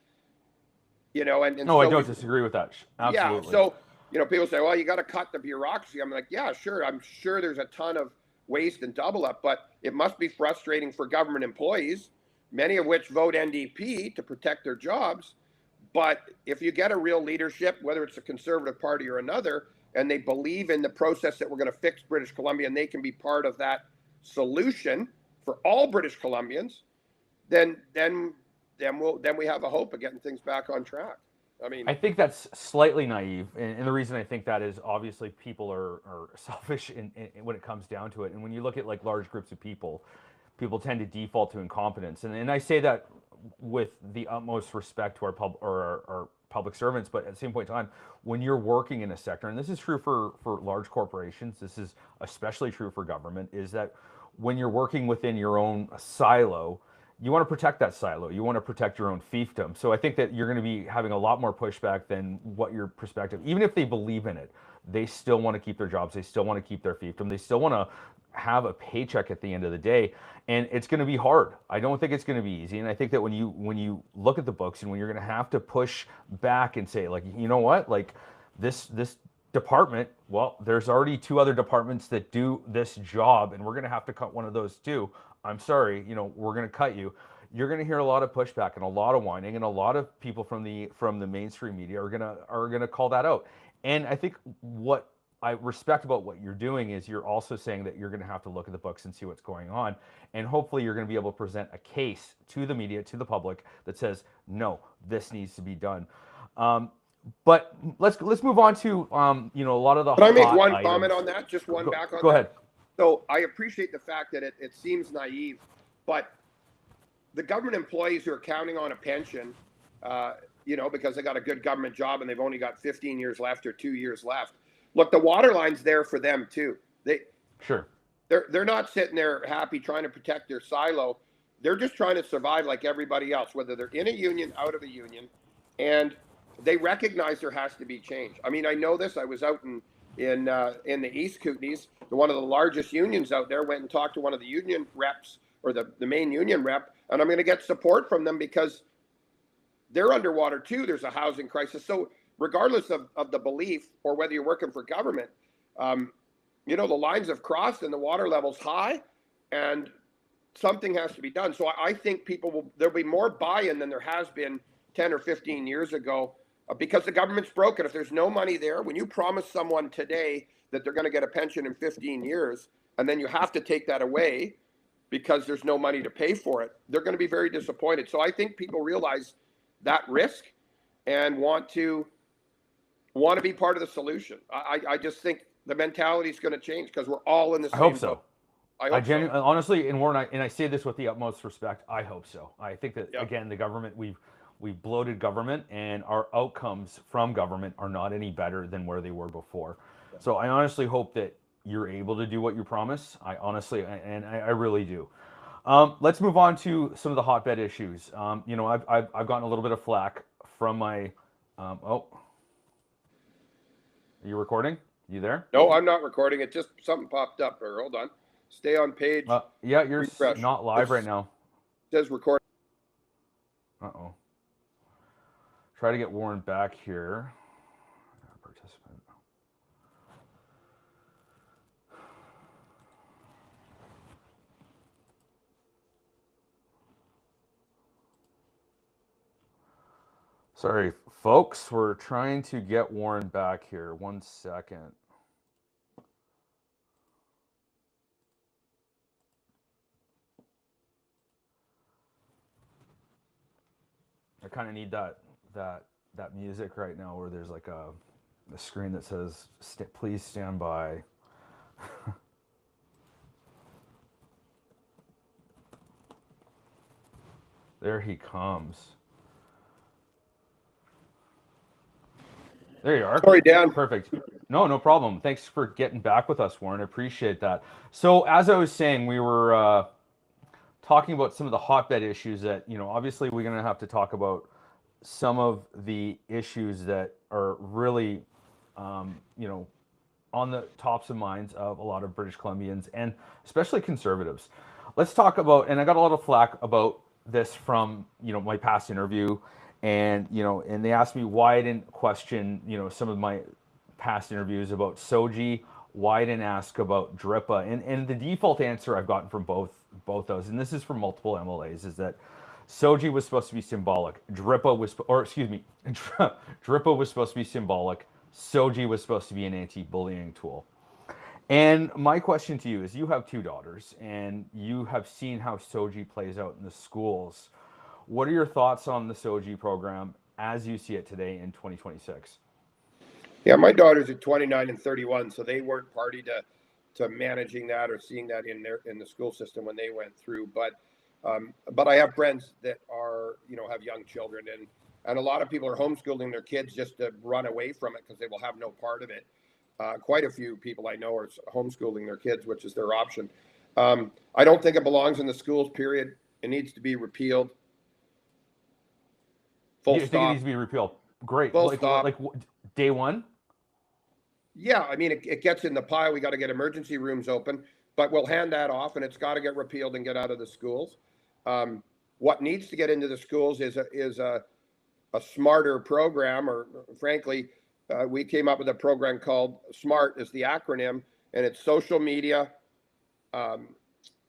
You know, and no, so I don't disagree with that. Absolutely. Yeah. So, you know, people say, well, you got to cut the bureaucracy. I'm like, yeah, sure. I'm sure there's a ton of waste and double up, but it must be frustrating for government employees, many of which vote NDP to protect their jobs. But if you get a real leadership, whether it's a Conservative Party or another, and they believe in the process that we're going to fix British Columbia, and they can be part of that solution for all British Columbians, then we have a hope of getting things back on track. I mean, I think that's slightly naive, and the reason I think that is obviously people are selfish when it comes down to it. And when you look at like large groups of people tend to default to incompetence, and I say that with the utmost respect to our public servants, but at the same point in time, when you're working in a sector, and this is true for large corporations, this is especially true for government, is that when you're working within your own silo, you want to protect that silo. You want to protect your own fiefdom. So I think that you're going to be having a lot more pushback than what your perspective, even if they believe in it, they still want to keep their jobs. They still want to keep their fiefdom. They still want to have a paycheck at the end of the day. And it's going to be hard. I don't think it's going to be easy. And I think that when you look at the books and when you're going to have to push back and say, like, you know what, like this department, well, there's already 2 other departments that do this job, and we're going to have to cut one of those too. I'm sorry, we're going to cut you. You're going to hear a lot of pushback and a lot of whining, and a lot of people from the mainstream media are going to call that out. And I think what I respect about what you're doing is you're also saying that you're going to have to look at the books and see what's going on, and hopefully you're going to be able to present a case to the media, to the public, that says no, this needs to be done. But let's move on to a lot of the. Can I make one items. comment on that? Just one back on Go that. ahead. So I appreciate the fact that it seems naive, but the government employees who are counting on a pension, because they got a good government job and they've only got 15 years left or 2 years left. Look, the water line's there for them too. They're not sitting there happy trying to protect their silo. They're just trying to survive like everybody else, whether they're in a union, out of a union, and they recognize there has to be change. I mean, I know this. I was out in the East Kootenays, one of the largest unions out there, went and talked to one of the union reps, or the main union rep, and I'm going to get support from them because they're underwater too. There's a housing crisis. So regardless of the belief or whether you're working for government, the lines have crossed and the water level's high, and something has to be done. So I think there'll be more buy-in than there has been 10 or 15 years ago, because the government's broken. If there's no money there, when you promise someone today that they're going to get a pension in 15 years, and then you have to take that away because there's no money to pay for it, they're going to be very disappointed. So I think people realize that risk and want to be part of the solution. I just think the mentality is going to change because we're all in the same boat. I hope so. Honestly, and Warren, and I say this with the utmost respect, I hope so. I think that, again, the government, we've bloated government, and our outcomes from government are not any better than where they were before. So I honestly hope that you're able to do what you promise. I really do. Let's move on to some of the hotbed issues. I've gotten a little bit of flack from my. Are you recording? You there? No, I'm not recording. It just something popped up. Or hold on, stay on page. Yeah, you're refresh. Not live right now. It says record. Uh-oh. Try to get Warren back here. Participant. Sorry, folks. We're trying to get Warren back here. 1 second. I kind of need that music right now, where there's like a screen that says please stand by. There he comes. There you are. Sorry, Dan. Perfect. No problem. Thanks for getting back with us, Warren. I appreciate that. So as I was saying, we were talking about some of the hotbed issues that, obviously we're going to have to talk about some of the issues that are really, on the tops of minds of a lot of British Columbians, and especially conservatives. Let's talk about, and I got a lot of flack about this from, my past interview, and, and they asked me why I didn't question, some of my past interviews about SOGI, why I didn't ask about DRIPA, and the default answer I've gotten from both those, and this is from multiple MLAs, is that SOGI was supposed to be symbolic. DRIPA was supposed to be symbolic. SOGI was supposed to be an anti-bullying tool. And my question to you is, you have 2 daughters, and you have seen how SOGI plays out in the schools. What are your thoughts on the SOGI program as you see it today in 2026? Yeah, my daughters are 29 and 31, so they weren't party to managing that or seeing that in the school system when they went through. But I have friends that are, have young children, and And a lot of people are homeschooling their kids just to run away from it because they will have no part of it. Quite a few people I know are homeschooling their kids, which is their option. I don't think it belongs in the schools, period. It needs to be repealed. Full You think it stop. needs to be repealed? Great. Full stop. Like day one? Yeah, I mean, it gets in the pile. We got to get emergency rooms open, but we'll hand that off, and it's got to get repealed and get out of the schools. What needs to get into the schools is a smarter program, or frankly, we came up with a program called SMART, is the acronym, and it's social media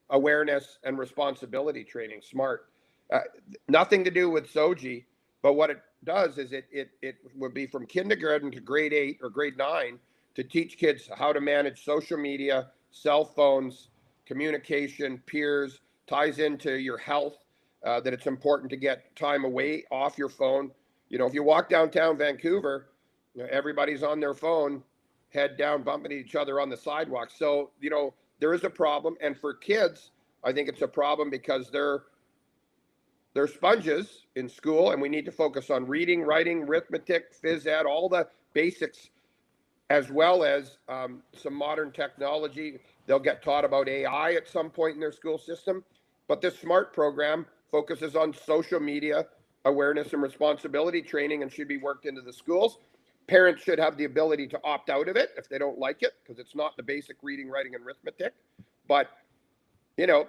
awareness and responsibility training. SMART, nothing to do with SOGI, but what it does is it would be from kindergarten to grade 8 or grade 9 to teach kids how to manage social media, cell phones, communication, peers, ties into your health, that it's important to get time away off your phone. You know, if you walk downtown Vancouver, you know, everybody's on their phone, head down, bumping each other on the sidewalk. So, you know, there is a problem. And for kids, I think it's a problem because they're sponges in school, and we need to focus on reading, writing, arithmetic, phys ed, all the basics, as well as some modern technology. They'll get taught about AI at some point in their school system. But this SMART program focuses on social media awareness and responsibility training and should be worked into the schools. Parents should have the ability to opt out of it if they don't like it, because it's not the basic reading, writing, and arithmetic. But, you know,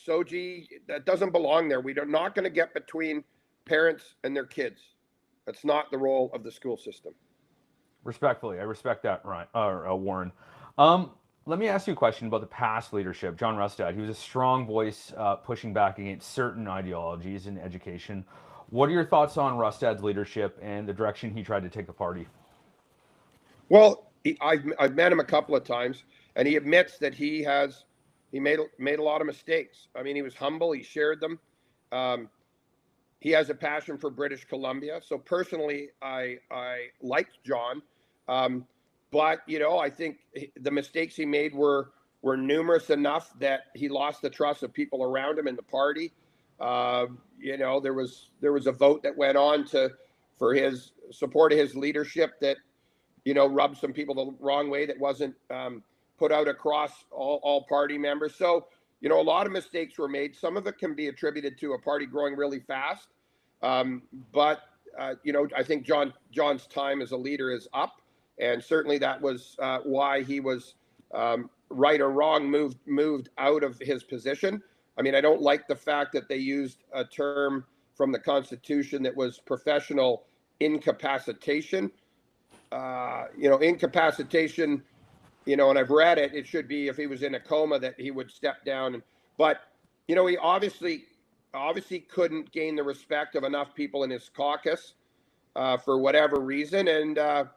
SOGI, that doesn't belong there. We're not going to get between parents and their kids. That's not the role of the school system. Respectfully, I respect that, Ryan, Warren. Let me ask you a question about the past leadership. John Rustad, he was a strong voice pushing back against certain ideologies in education. What are your thoughts on Rustad's leadership and the direction he tried to take the party? Well, I've met him a couple of times, and he admits that he made a lot of mistakes. I mean, he was humble. He shared them. He has a passion for British Columbia. So personally, I liked John. But, you know, I think the mistakes he made were numerous enough that he lost the trust of people around him in the party. You know, there was a vote that went on for his support of his leadership that, you know, rubbed some people the wrong way, that wasn't put out across all party members. So, you know, a lot of mistakes were made. Some of it can be attributed to a party growing really fast. But you know, I think John's time as a leader is up. And certainly that was why he was, right or wrong, moved out of his position. I mean, I don't like the fact that they used a term from the Constitution that was professional incapacitation. You know, incapacitation, you know, and I've read it, it should be if he was in a coma that he would step down. But, you know, he obviously couldn't gain the respect of enough people in his caucus for whatever reason. And,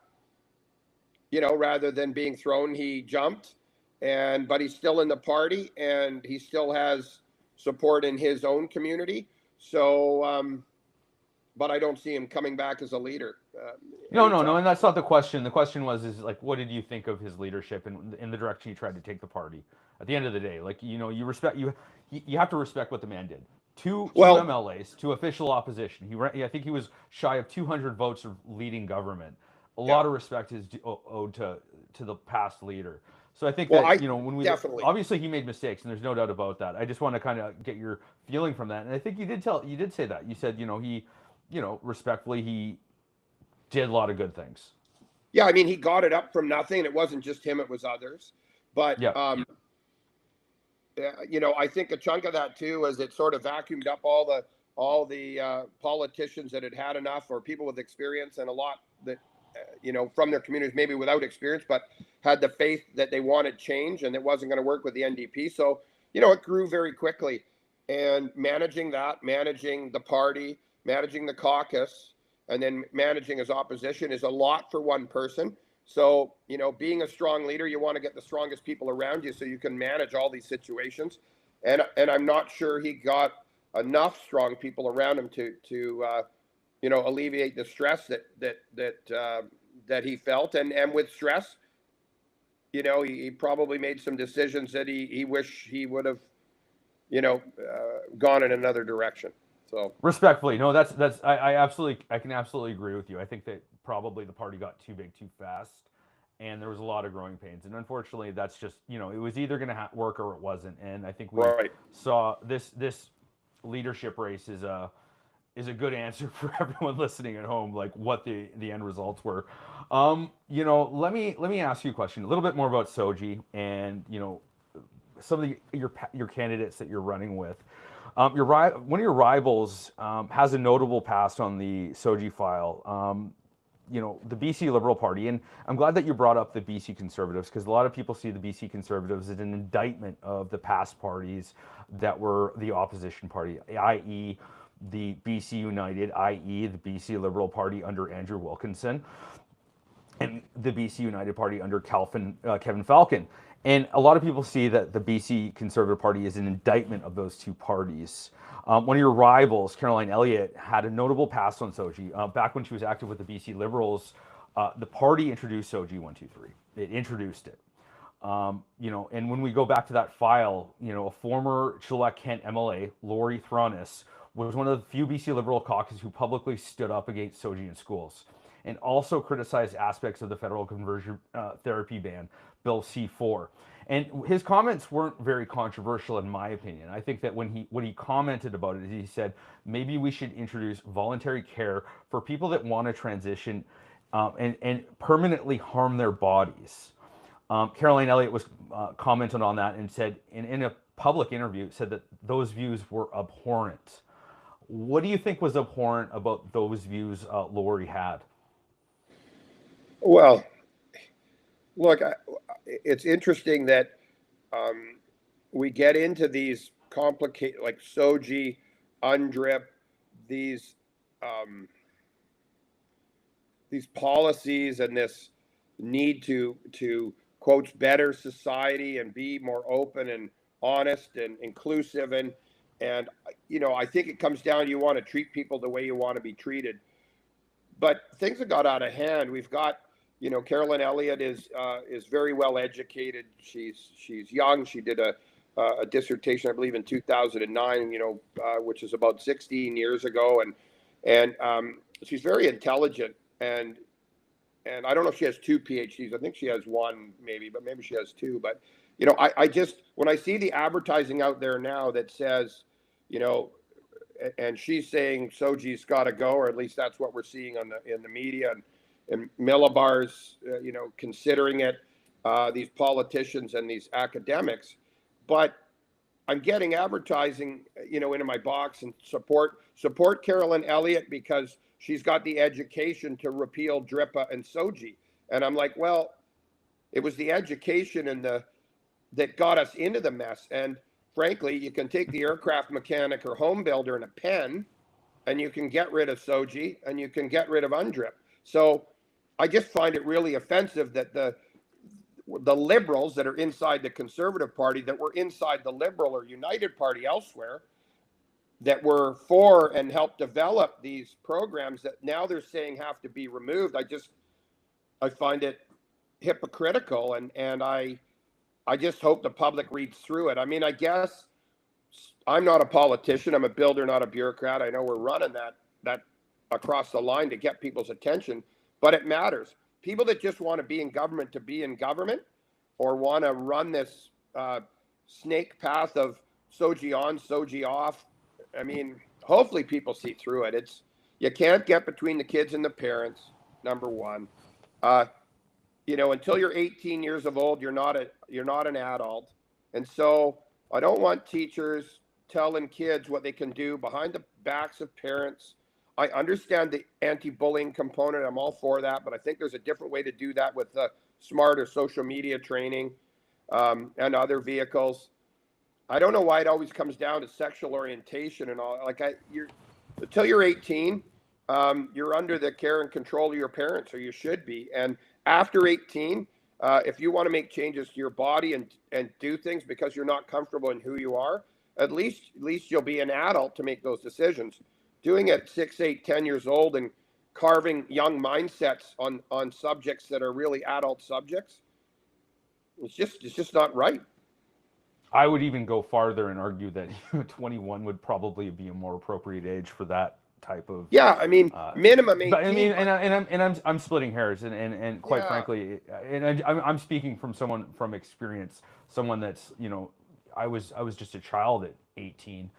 you know, rather than being thrown, he jumped. But he's still in the party, and he still has support in his own community. So, but I don't see him coming back as a leader. No, and that's not the question. The question was, like, what did you think of his leadership and in the direction he tried to take the party? At the end of the day, like, you know, you have to respect what the man did. Two MLAs, two official opposition. I think he was shy of 200 votes of leading government. A lot of respect is owed to the past leader. So I think that, you know, when we obviously he made mistakes, and there's no doubt about that. I just want to kind of get your feeling from that. And I think you did say that. You said, you know, he, you know, respectfully, he did a lot of good things. Yeah, I mean, he got it up from nothing. It wasn't just him; it was others. But you know, I think a chunk of that too is it sort of vacuumed up all the politicians that had had enough, or people with experience, and a lot that you know, from their communities, maybe without experience, but had the faith that they wanted change, and it wasn't going to work with the NDP. So, you know, it grew very quickly. And managing the party, managing the caucus, and then managing his opposition is a lot for one person. So, you know, being a strong leader, you want to get the strongest people around you so you can manage all these situations. And I'm not sure he got enough strong people around him to you know, alleviate the stress that he felt. And with stress, you know, he probably made some decisions that he wished he would have, you know, gone in another direction. So Respectfully, no, I can absolutely agree with you. I think that probably the party got too big too fast, and there was a lot of growing pains. And unfortunately, that's just it was either going to work or it wasn't. And I think we right. saw this leadership race is a good answer for everyone listening at home, like what the end results were. Let me ask you a question, a little bit more about Soji, and some of your candidates that you're running with. One of your rivals has a notable past on the Soji file. The BC Liberal Party, and I'm glad that you brought up the BC Conservatives, because a lot of people see the BC Conservatives as an indictment of the past parties that were the opposition party, i.e., the BC United, i.e., the BC Liberal Party under Andrew Wilkinson, and the BC United Party under Kevin Falcon. And a lot of people see that the BC Conservative Party is an indictment of those two parties. One of your rivals, Caroline Elliott, had a notable past on Soji. Back when she was active with the BC Liberals, the party introduced Soji 123. It introduced it. And when we go back to that file, a former Chilliwack-Kent MLA, Lori Thronis, was one of the few BC Liberal caucus who publicly stood up against Soji in schools, and also criticized aspects of the federal conversion therapy ban, Bill C-4. And his comments weren't very controversial, in my opinion. I think that when he commented about it, he said maybe we should introduce voluntary care for people that want to transition and permanently harm their bodies. Caroline Elliott was commented on that and said in a public interview, said that those views were abhorrent. What do you think was abhorrent about those views Lori had? Well, look, it's interesting that we get into these complicated, like Soji, UNDRIP, these policies and this need to quote better society and be more open and honest and inclusive, and I think it comes down, you want to treat people the way you want to be treated. But things have got out of hand. We've got, Carolyn Elliott is very well educated. She's young. She did a dissertation, I believe, in 2009, which is about 16 years ago, and she's very intelligent, and I don't know if she has two PhDs. I think she has one, maybe, but maybe she has two. But I just, when I see the advertising out there now that says, and she's saying Soji's got to go, or at least that's what we're seeing in the media, and Millibar's, considering it, these politicians and these academics. But I'm getting advertising, into my box, and support Carolyn Elliott because she's got the education to repeal DRIPA and Soji. And I'm like, well, it was the education that got us into the mess. And frankly, you can take the aircraft mechanic or home builder in a pen, and you can get rid of Soji and you can get rid of UNDRIP. So I just find it really offensive that the liberals that are inside the Conservative Party, that were inside the Liberal or United Party elsewhere, that were for and helped develop these programs, that now they're saying have to be removed. I find it hypocritical, and I just hope the public reads through it. I mean, I guess I'm not a politician. I'm a builder, not a bureaucrat. I know we're running that across the line to get people's attention, but it matters. People that just want to be in government to be in government, or want to run this snake path of Soji on, Soji off. I mean, hopefully people see through it. You can't get between the kids and the parents, number one. Until you're 18 years of old, you're not an adult. And so I don't want teachers telling kids what they can do behind the backs of parents. I understand the anti-bullying component. I'm all for that, but I think there's a different way to do that with smarter social media training and other vehicles. I don't know why it always comes down to sexual orientation and all. Until you're 18, you're under the care and control of your parents, or you should be. And after 18, if you want to make changes to your body and do things because you're not comfortable in who you are, at least you'll be an adult to make those decisions. Doing it at 6, 8, 10 years old and carving young mindsets on subjects that are really adult subjects, it's just not right. I would even go farther and argue that 21 would probably be a more appropriate age for that type of. Yeah, I mean, Uh, minimum but I 18, mean, but I'm splitting hairs, and quite yeah, frankly, I'm speaking from someone from experience, someone that's I was just a child at 18.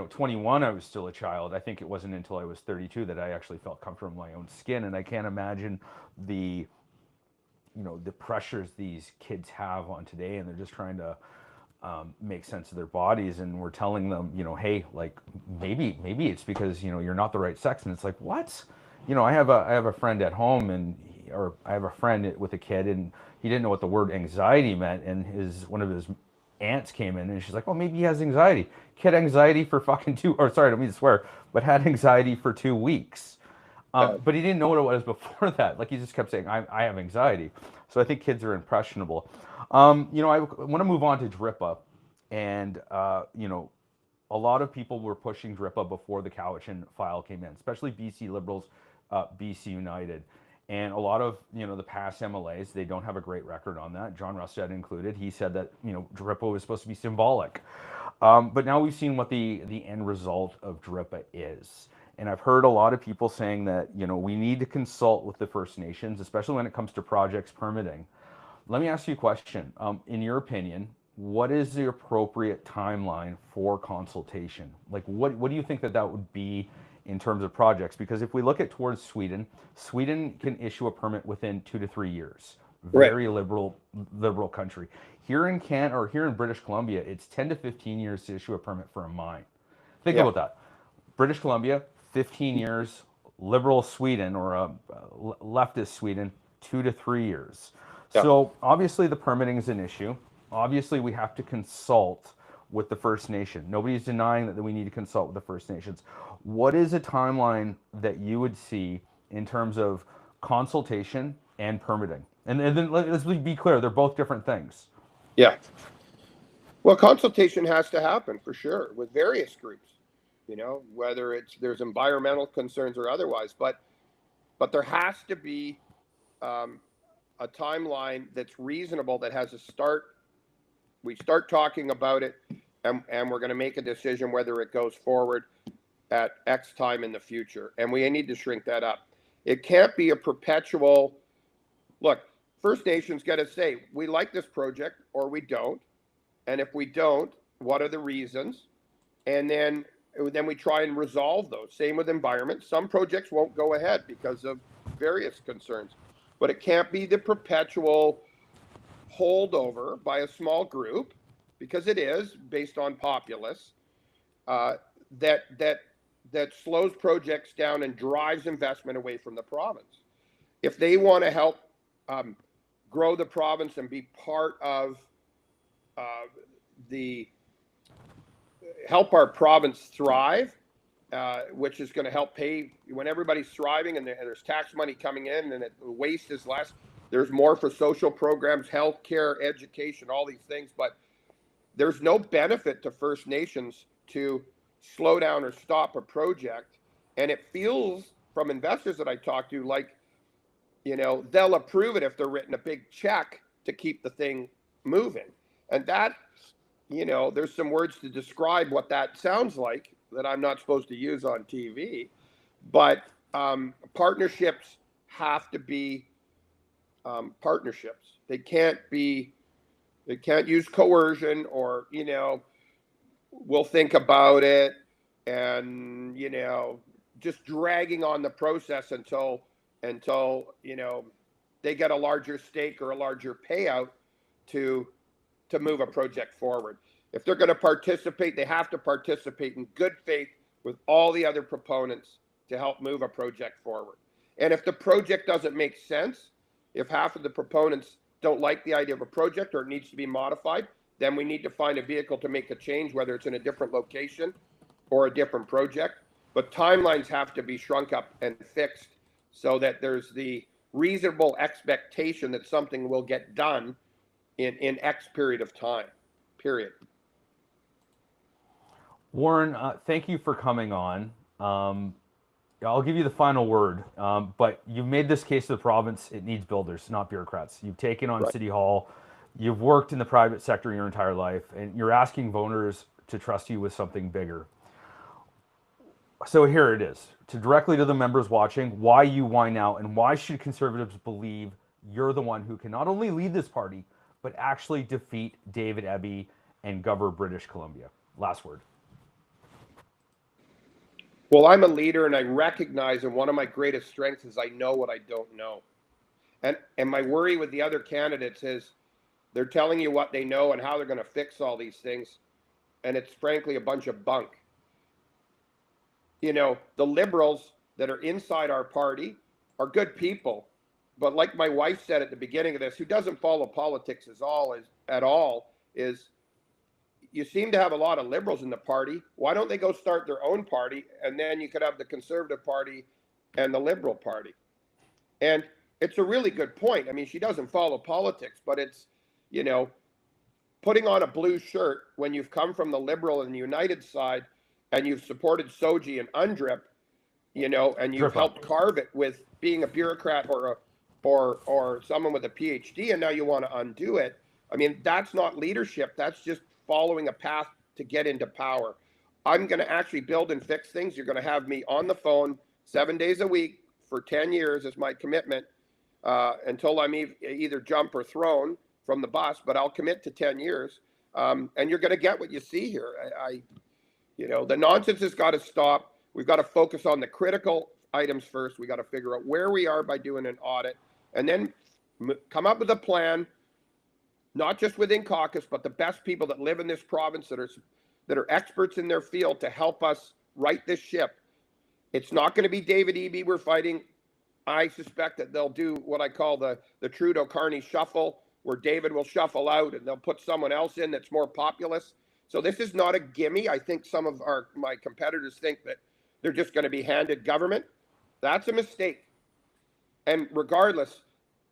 21, I was still a child. I think it wasn't until I was 32 that I actually felt comfortable in my own skin, and I can't imagine the the pressures these kids have on today, and they're just trying to make sense of their bodies, and we're telling them, hey, like maybe it's because you're not the right sex, and it's like, what? I have a friend at home, or I have a friend with a kid, and he didn't know what the word anxiety meant, and his one of his aunts came in, and she's like, oh, maybe he has anxiety. Kid anxiety for fucking or sorry, I don't mean to swear, but had anxiety for 2 weeks. uh, But he didn't know what it was before that. Like he just kept saying, I have anxiety. So I think kids are impressionable. I want to move on to DRIPA. And, a lot of people were pushing DRIPA before the Cowichan file came in, especially BC Liberals, BC United. And a lot of, the past MLAs, they don't have a great record on that. John Rustad included. He said that, DRIPA was supposed to be symbolic. But now we've seen what the end result of DRIPA is. And I've heard a lot of people saying that, we need to consult with the First Nations, especially when it comes to projects permitting. Let me ask you a question. In your opinion, what is the appropriate timeline for consultation? Like, what do you think that would be in terms of projects? Because if we look at towards Sweden, Sweden can issue a permit within 2 to 3 years. right. Very liberal country. Here in British Columbia, it's 10 to 15 years to issue a permit for a mine. Think Yeah, about that. British Columbia, 15 years. Liberal Sweden or leftist Sweden, 2 to 3 years. yeah. So obviously the permitting is an issue. Obviously we have to consult with the First Nation. Nobody's denying that we need to consult with the First Nations. What is a timeline that you would see in terms of consultation and permitting? And then let's be clear, they're both different things. Yeah. Well, consultation has to happen for sure with various groups, whether there's environmental concerns or otherwise, but there has to be a timeline that's reasonable that has a start. We start talking about it, and we're going to make a decision whether it goes forward at X time in the future, and we need to shrink that up. It can't be a perpetual look. First Nations got to say we like this project or we don't, and if we don't, what are the reasons? And then we try and resolve those. Same with environment. Some projects won't go ahead because of various concerns, but it can't be the perpetual holdover by a small group, because it is based on populace, that slows projects down and drives investment away from the province. If they want to help grow the province and be part of the help our province thrive, which is going to help pay when everybody's thriving and there's tax money coming in and waste is less. There's more for social programs, healthcare, education, all these things. But there's no benefit to First Nations to slow down or stop a project. And it feels from investors that I talk to like, they'll approve it if they're written a big check to keep the thing moving. And that, there's some words to describe what that sounds like that I'm not supposed to use on TV. But partnerships have to be partnerships. They can't use coercion or, we'll think about it and, just dragging on the process until, they get a larger stake or a larger payout to move a project forward. If they're going to participate, they have to participate in good faith with all the other proponents to help move a project forward. And if the project doesn't make sense, if half of the proponents don't like the idea of a project or it needs to be modified, then we need to find a vehicle to make a change, whether it's in a different location or a different project. But timelines have to be shrunk up and fixed so that there's the reasonable expectation that something will get done in X period of time, period. Warren, thank you for coming on. I'll give you the final word, but you've made this case to the province. It needs builders, not bureaucrats. You've taken on Right. City Hall. You've worked in the private sector your entire life, and you're asking voters to trust you with something bigger. So here it is. To directly to the members watching, why you, why now, and why should conservatives believe you're the one who can not only lead this party, but actually defeat David Eby and govern British Columbia? Last word. Well, I'm a leader, and I recognize, and one of my greatest strengths is I know what I don't know. And my worry with the other candidates is they're telling you what they know and how they're going to fix all these things, and it's frankly a bunch of bunk. You know, the liberals that are inside our party are good people, but like my wife said at the beginning of this, who doesn't follow politics at all, is you seem to have a lot of liberals in the party. Why don't they go start their own party, and then you could have the Conservative Party and the Liberal Party? And it's a really good point. I mean, she doesn't follow politics, but it's, you know, putting on a blue shirt when you've come from the Liberal and the United side and you've supported Soji and UNDRIP, you know, and you've helped carve it with being a bureaucrat or someone with a PhD, and now you want to undo it. I mean, that's not leadership. That's just following a path to get into power. I'm going to actually build and fix things. You're going to have me on the phone 7 days a week for 10 years as my commitment, until I'm either jump or thrown from the bus, but I'll commit to 10 years. And you're going to get what you see here. You know, the nonsense has got to stop. We've got to focus on the critical items first. We got to figure out where we are by doing an audit, and then come up with a plan, not just within caucus, but the best people that live in this province that are experts in their field to help us right this ship. It's not going to be David Eby we're fighting. I suspect that they'll do what I call the Trudeau-Carney shuffle, where David will shuffle out and they'll put someone else in that's more populist. So this is not a gimme. I think some of my competitors think that they're just going to be handed government. That's a mistake. And regardless,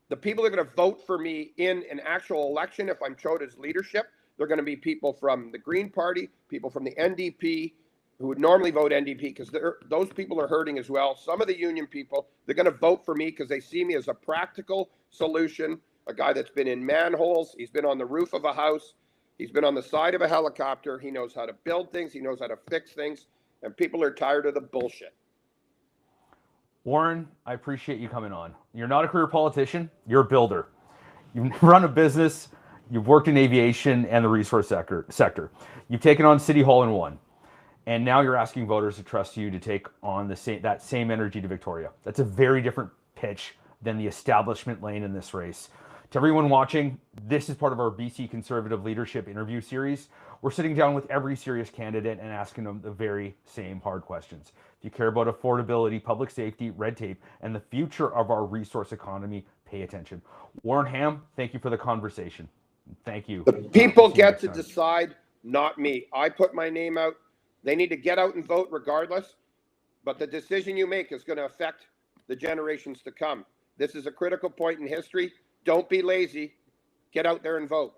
the people that are going to vote for me in an actual election, if I'm chosen as leadership, they're going to be people from the Green Party, people from the NDP, who would normally vote NDP, because those people are hurting as well. Some of the union people, they're going to vote for me because they see me as a practical solution, a guy that's been in manholes, he's been on the roof of a house, he's been on the side of a helicopter, he knows how to build things, he knows how to fix things, and people are tired of the bullshit. Warren, I appreciate you coming on. You're not a career politician, you're a builder. You run a business, you've worked in aviation and the resource sector. You've taken on City Hall and won. And now you're asking voters to trust you to take on that same energy to Victoria. That's a very different pitch than the establishment lane in this race. To everyone watching, this is part of our BC Conservative Leadership interview series. We're sitting down with every serious candidate and asking them the very same hard questions. If you care about affordability, public safety, red tape, and the future of our resource economy, pay attention. Warren Hamm, thank you for the conversation. Thank you. The people get to decide, not me. I put my name out. They need to get out and vote regardless, but the decision you make is going to affect the generations to come. This is a critical point in history. Don't be lazy. Get out there and vote.